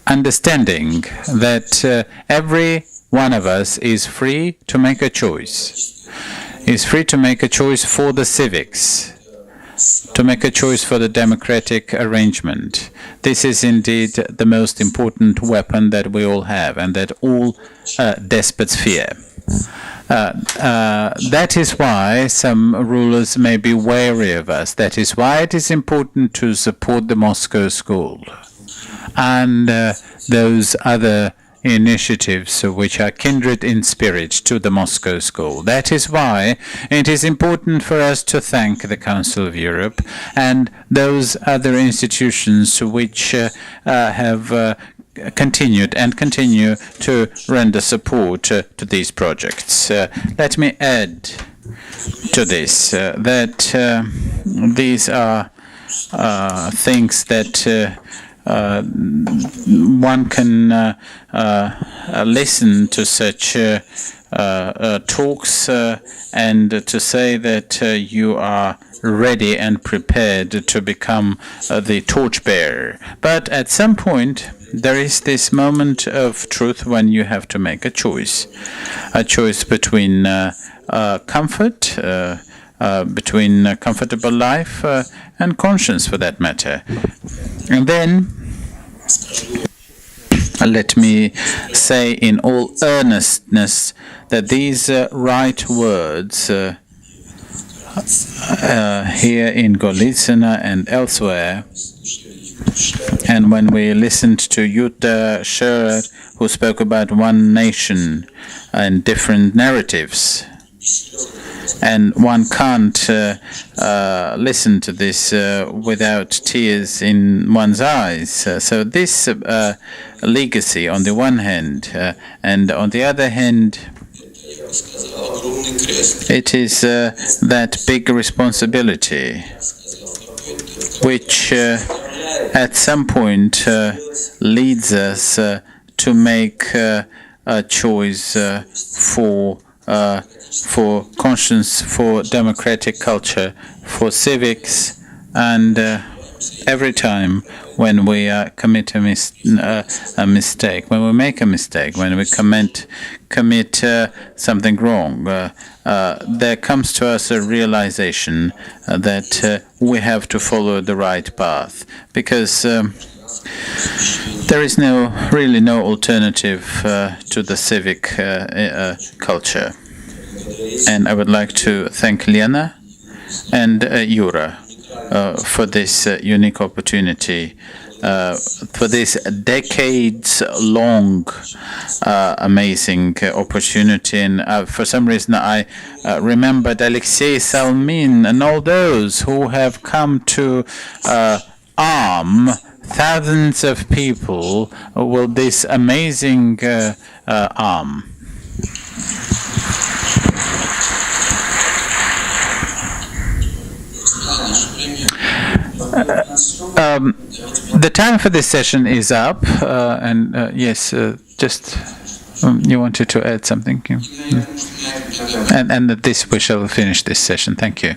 understanding that every one of us is free to make a choice, is free to make a choice for the civics, to make a choice for the democratic arrangement. This is indeed the most important weapon that we all have and that all despots fear. That is why some rulers may be wary of us. That is why it is important to support the Moscow School and those other initiatives which are kindred in spirit to the Moscow School. That is why it is important for us to thank the Council of Europe and those other institutions which have continued and continue to render support to these projects. Let me add to this that these are things that one can listen to such talks and to say that you are ready and prepared to become the torchbearer. But at some point, there is this moment of truth when you have to make a choice between comfort, between a comfortable life and conscience, for that matter. And then, let me say in all earnestness that these right words here in Golitsyn and elsewhere, and when we listened to Jutta Scherer, who spoke about one nation and different narratives, and one can't listen to this without tears in one's eyes. So this legacy on the one hand, and on the other hand, it is that big responsibility which at some point leads us to make a choice for conscience, for democratic culture, for civics, and every time when we commit a mistake, when we make a mistake, when we commit something wrong, there comes to us a realization that we have to follow the right path, because there is really no alternative to the civic culture. And I would like to thank Lena and Yura for this unique opportunity for this decades-long amazing opportunity. And for some reason, I remembered Alexei Salmin and all those who have come to arm thousands of people with this amazing arm. The time for this session is up, and yes, just you wanted to add something, and this we shall finish this session. Thank you.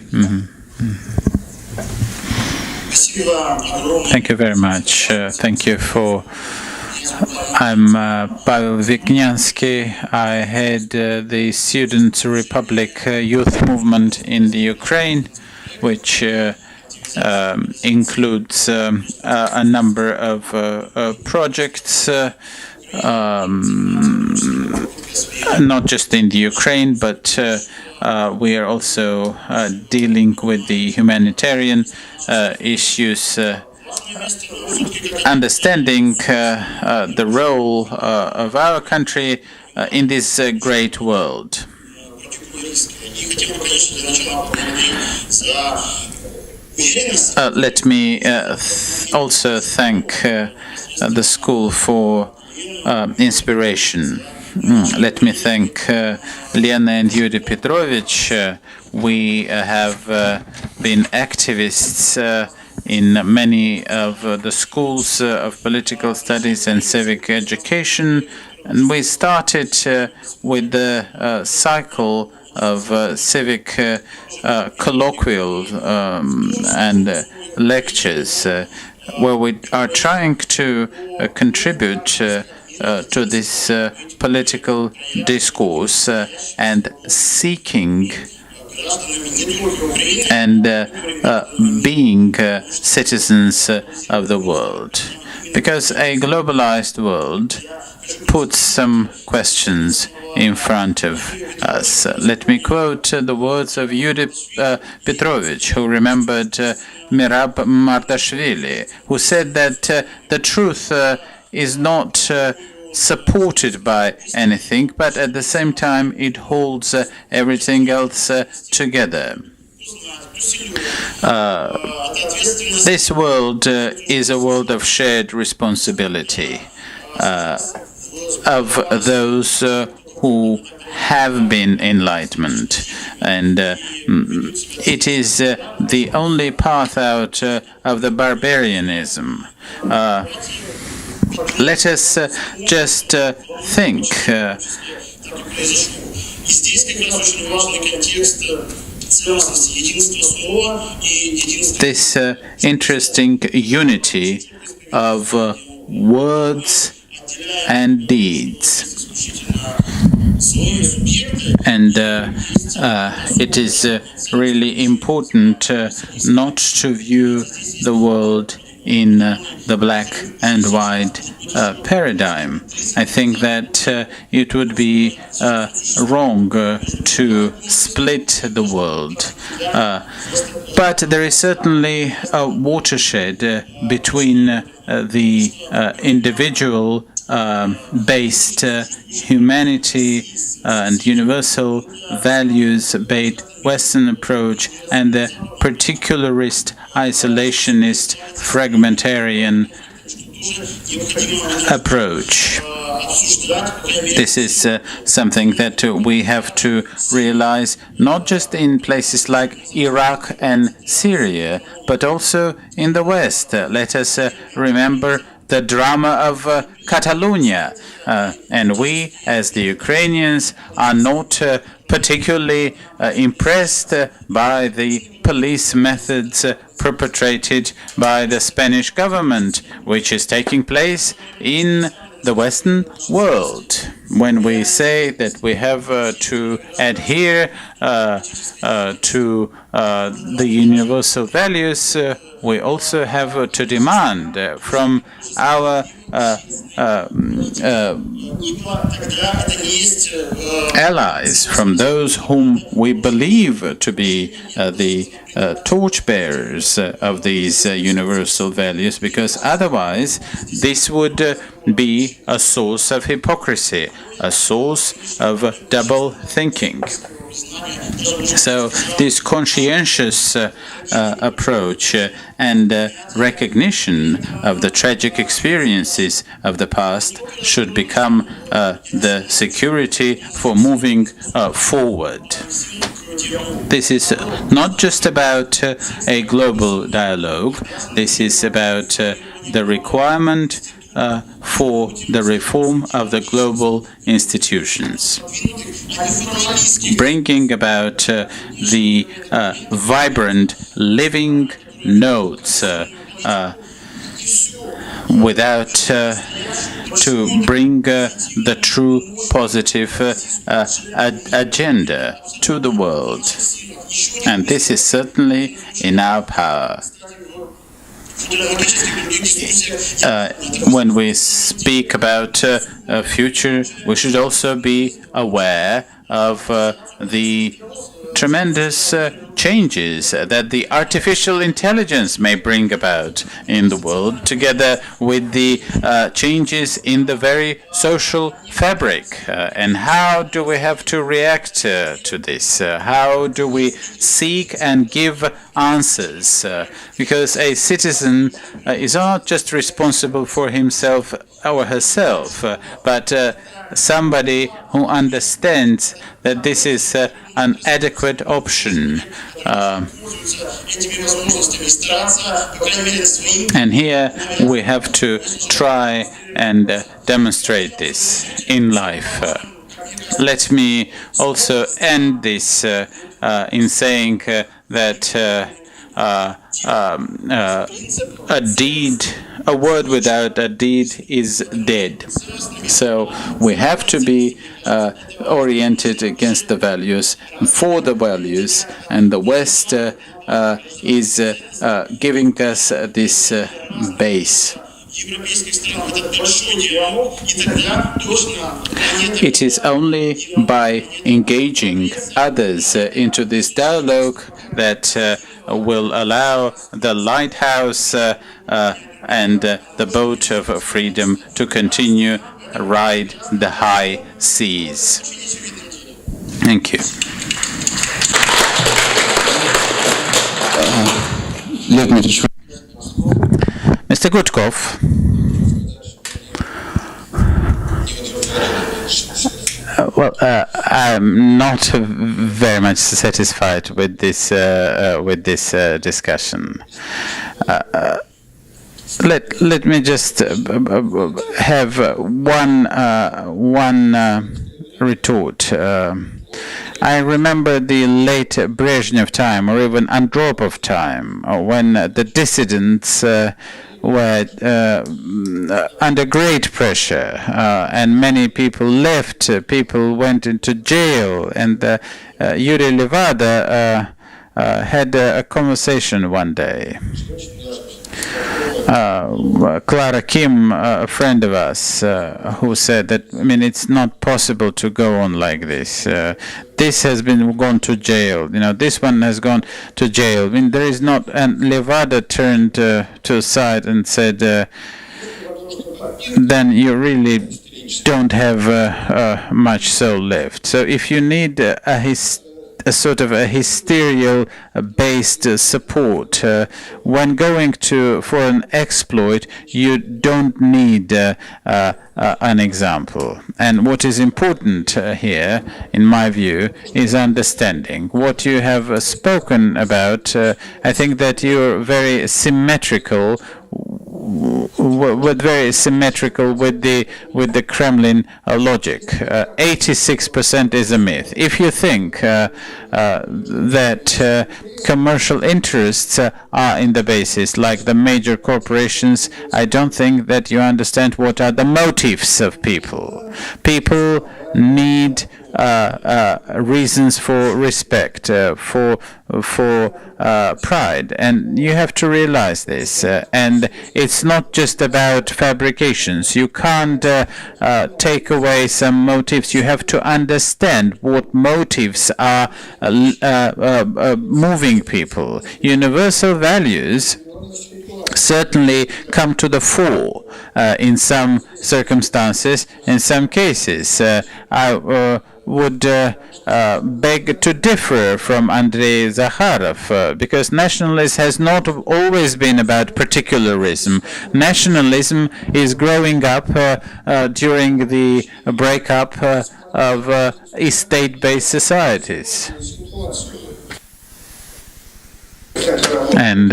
Thank you very much. Thank you for. I'm Pavel Viknyansky. I head the Student Republic youth movement in the Ukraine, which includes a number of projects, not just in the Ukraine, but we are also dealing with the humanitarian issues, understanding the role of our country in this great world. Let me also thank the school for inspiration. Let me thank Lena and Yuri Petrovich. We have been activists in many of the schools of political studies and civic education, and we started with the cycle of civic colloquial and lectures, where we are trying to contribute to this political discourse and seeking and being citizens of the world. Because a globalized world puts some questions in front of us. Let me quote the words of Yuri Petrovich, who remembered Mirab Mardashvili, who said that the truth is not supported by anything, but at the same time it holds everything else together. This world is a world of shared responsibility of those who have been enlightened, and it is the only path out of the barbarianism. Let us just think. This interesting unity of words and deeds. And it is really important not to view the world in the black and white paradigm. I think that it would be wrong to split the world. But there is certainly a watershed between the individual based humanity and universal values-based Western approach and the particularist, isolationist, fragmentarian approach. This is something that we have to realize not just in places like Iraq and Syria, but also in the West. Let us remember the drama of Catalonia, and we, as the Ukrainians, are not particularly impressed by the police methods perpetrated by the Spanish government, which is taking place in the Western world. When we say that we have to adhere to the universal values, we also have to demand from our allies, from those whom we believe to be the torchbearers of these universal values, because otherwise this would be a source of hypocrisy, a source of double thinking. So this conscientious approach and recognition of the tragic experiences of the past should become the security for moving forward. This is not just about a global dialogue. This is about the requirement for the reform of the global institutions, bringing about the vibrant, living nodes without to bring the true positive agenda to the world. And this is certainly in our power. When we speak about a future, we should also be aware of the tremendous changes that the artificial intelligence may bring about in the world, together with the changes in the very social fabric. And how do we have to react to this? How do we seek and give answers? Because a citizen is not just responsible for himself or herself, but somebody who understands that this is an adequate option. And here we have to try and demonstrate this in life. Let me also end this in saying that a word without a deed is dead. So we have to be oriented against the values, for the values, and the West is giving us this base. It is only by engaging others into this dialogue that will allow the lighthouse and the boat of freedom to continue ride the high seas. Thank you. Let me try. Mr. Gutkov. I'm not very much satisfied with this discussion. Let me just have one retort. I remember the late Brezhnev time, or even Andropov time, when the dissidents were under great pressure, and many people left, people went into jail, and Yuri Levada had a conversation one day. Clara Kim, a friend of us, who said that, it's not possible to go on like this. This has gone to jail. This one has gone to jail. There is not. And Levada turned to the side and said, "Then you really don't have much soul left. So if you need a sort of a hysteria-based support. When going for an exploit, you don't need an example. And what is important here, in my view, is understanding. What you have spoken about, I think that you're very symmetrical with the Kremlin logic. 86% is a myth. If you think that commercial interests are in the basis, like the major corporations, I don't think that you understand what are the motives of people. People need reasons for respect, for pride, and you have to realize this. And it's not just about fabrications. You can't take away some motives. You have to understand what motives are moving people. Universal values certainly come to the fore in some circumstances, in some cases. I would beg to differ from Andrey Zakharov, because nationalism has not always been about particularism. Nationalism is growing up during the breakup of state-based societies. And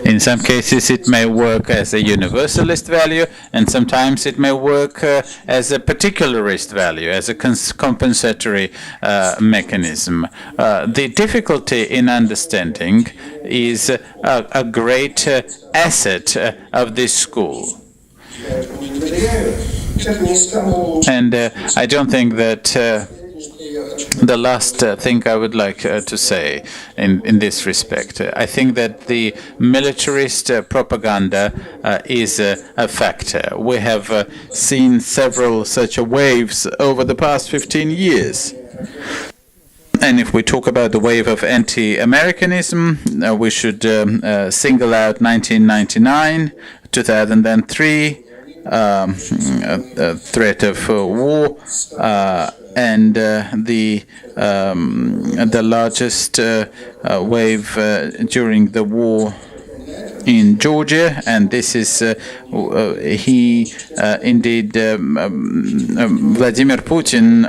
in some cases it may work as a universalist value, and sometimes it may work as a particularist value, as a compensatory mechanism. The difficulty in understanding is a great asset of this school. And I don't think that the last thing I would like to say in this respect. I think that the militarist propaganda is a factor. We have seen several such waves over the past 15 years. And if we talk about the wave of anti-Americanism, we should single out 1999, 2003, threat of war, and the largest wave during the war in Georgia, and this is indeed Vladimir Putin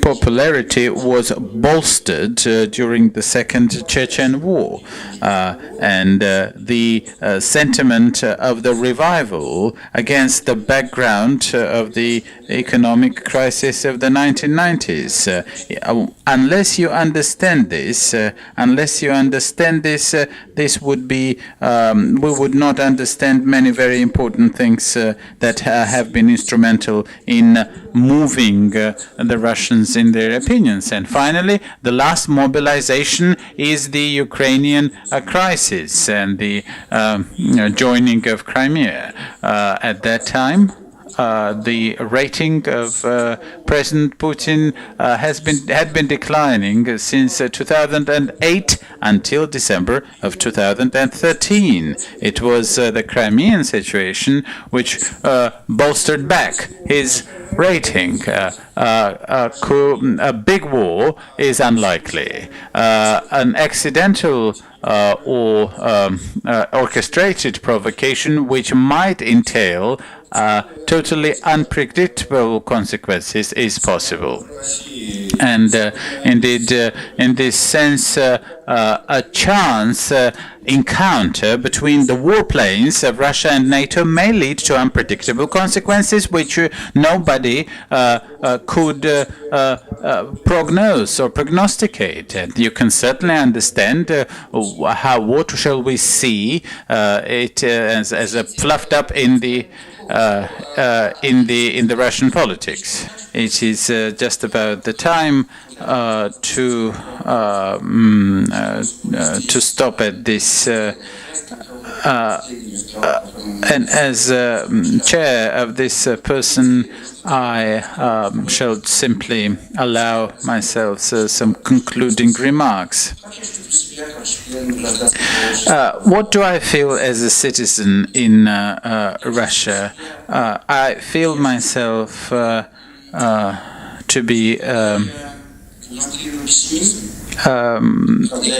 popularity was bolstered during the Second Chechen War, and the sentiment of the revival against the background of the economic crisis of the 1990s. Unless you understand this, this would be we would not understand many very important things that have been instrumental in moving the Russians in their opinions. And finally, the last mobilization is the Ukrainian crisis and the joining of Crimea. At that time, the rating of President Putin had been declining since 2008 until December of 2013. It was the Crimean situation which bolstered back his rating. A big war is unlikely. An accidental or orchestrated provocation which might entail totally unpredictable consequences is possible. And indeed, in this sense, a chance encounter between the warplanes of Russia and NATO may lead to unpredictable consequences which nobody could prognose or prognosticate. And you can certainly understand what shall we see it as a fluffed up in the Russian politics. It is just about the time to stop at this. And as chair of this person, I shall simply allow myself some concluding remarks. What do I feel as a citizen in Russia? I feel myself to be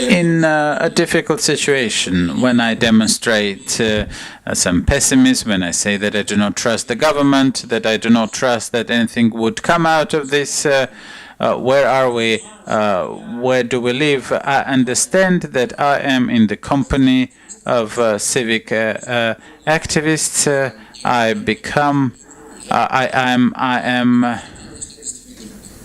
in a difficult situation when I demonstrate some pessimism, when I say that I do not trust the government, that I do not trust that anything would come out of this. Where are we? Where do we live? I understand that I am in the company of civic activists. I am.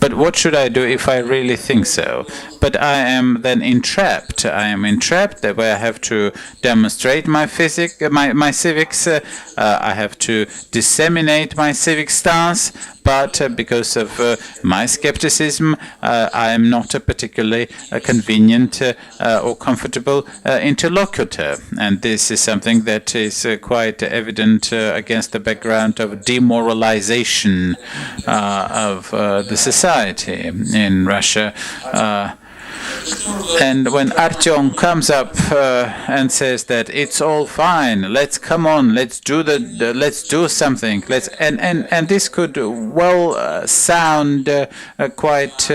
But what should I do if I really think so? but I am then entrapped. I am entrapped that where I have to demonstrate my civics. I have to disseminate my civic stance. But because of my skepticism, I am not a particularly convenient or comfortable interlocutor. And this is something that is quite evident against the background of demoralization of the society in Russia. And when Artyom comes up and says that it's all fine, let's come on, let's do something, and this could well sound quite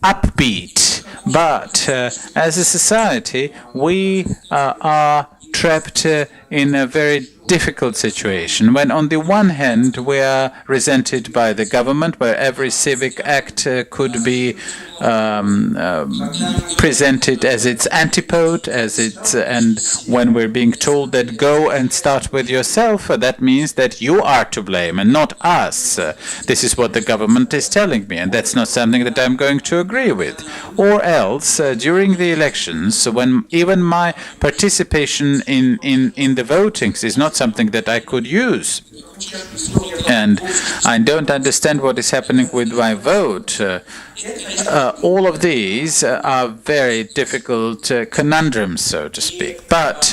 upbeat, but as a society we are trapped in a very difficult situation when on the one hand we are resented by the government where every civic act could be presented as its antipode, and when we're being told that go and start with yourself, that means that you are to blame and not us. This is what the government is telling me, and that's not something that I'm going to agree with. Or else, during the elections, when even my participation in the votings is not something that I could use, and I don't understand what is happening with my vote. All of these are very difficult conundrums, so to speak. But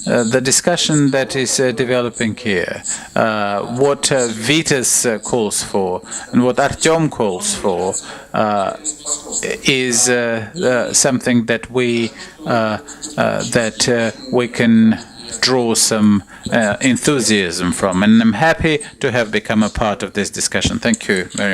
the discussion that is developing here, what Vytis calls for and what Artyom calls for, is something that we can draw some enthusiasm from, and I'm happy to have become a part of this discussion. Thank you very much.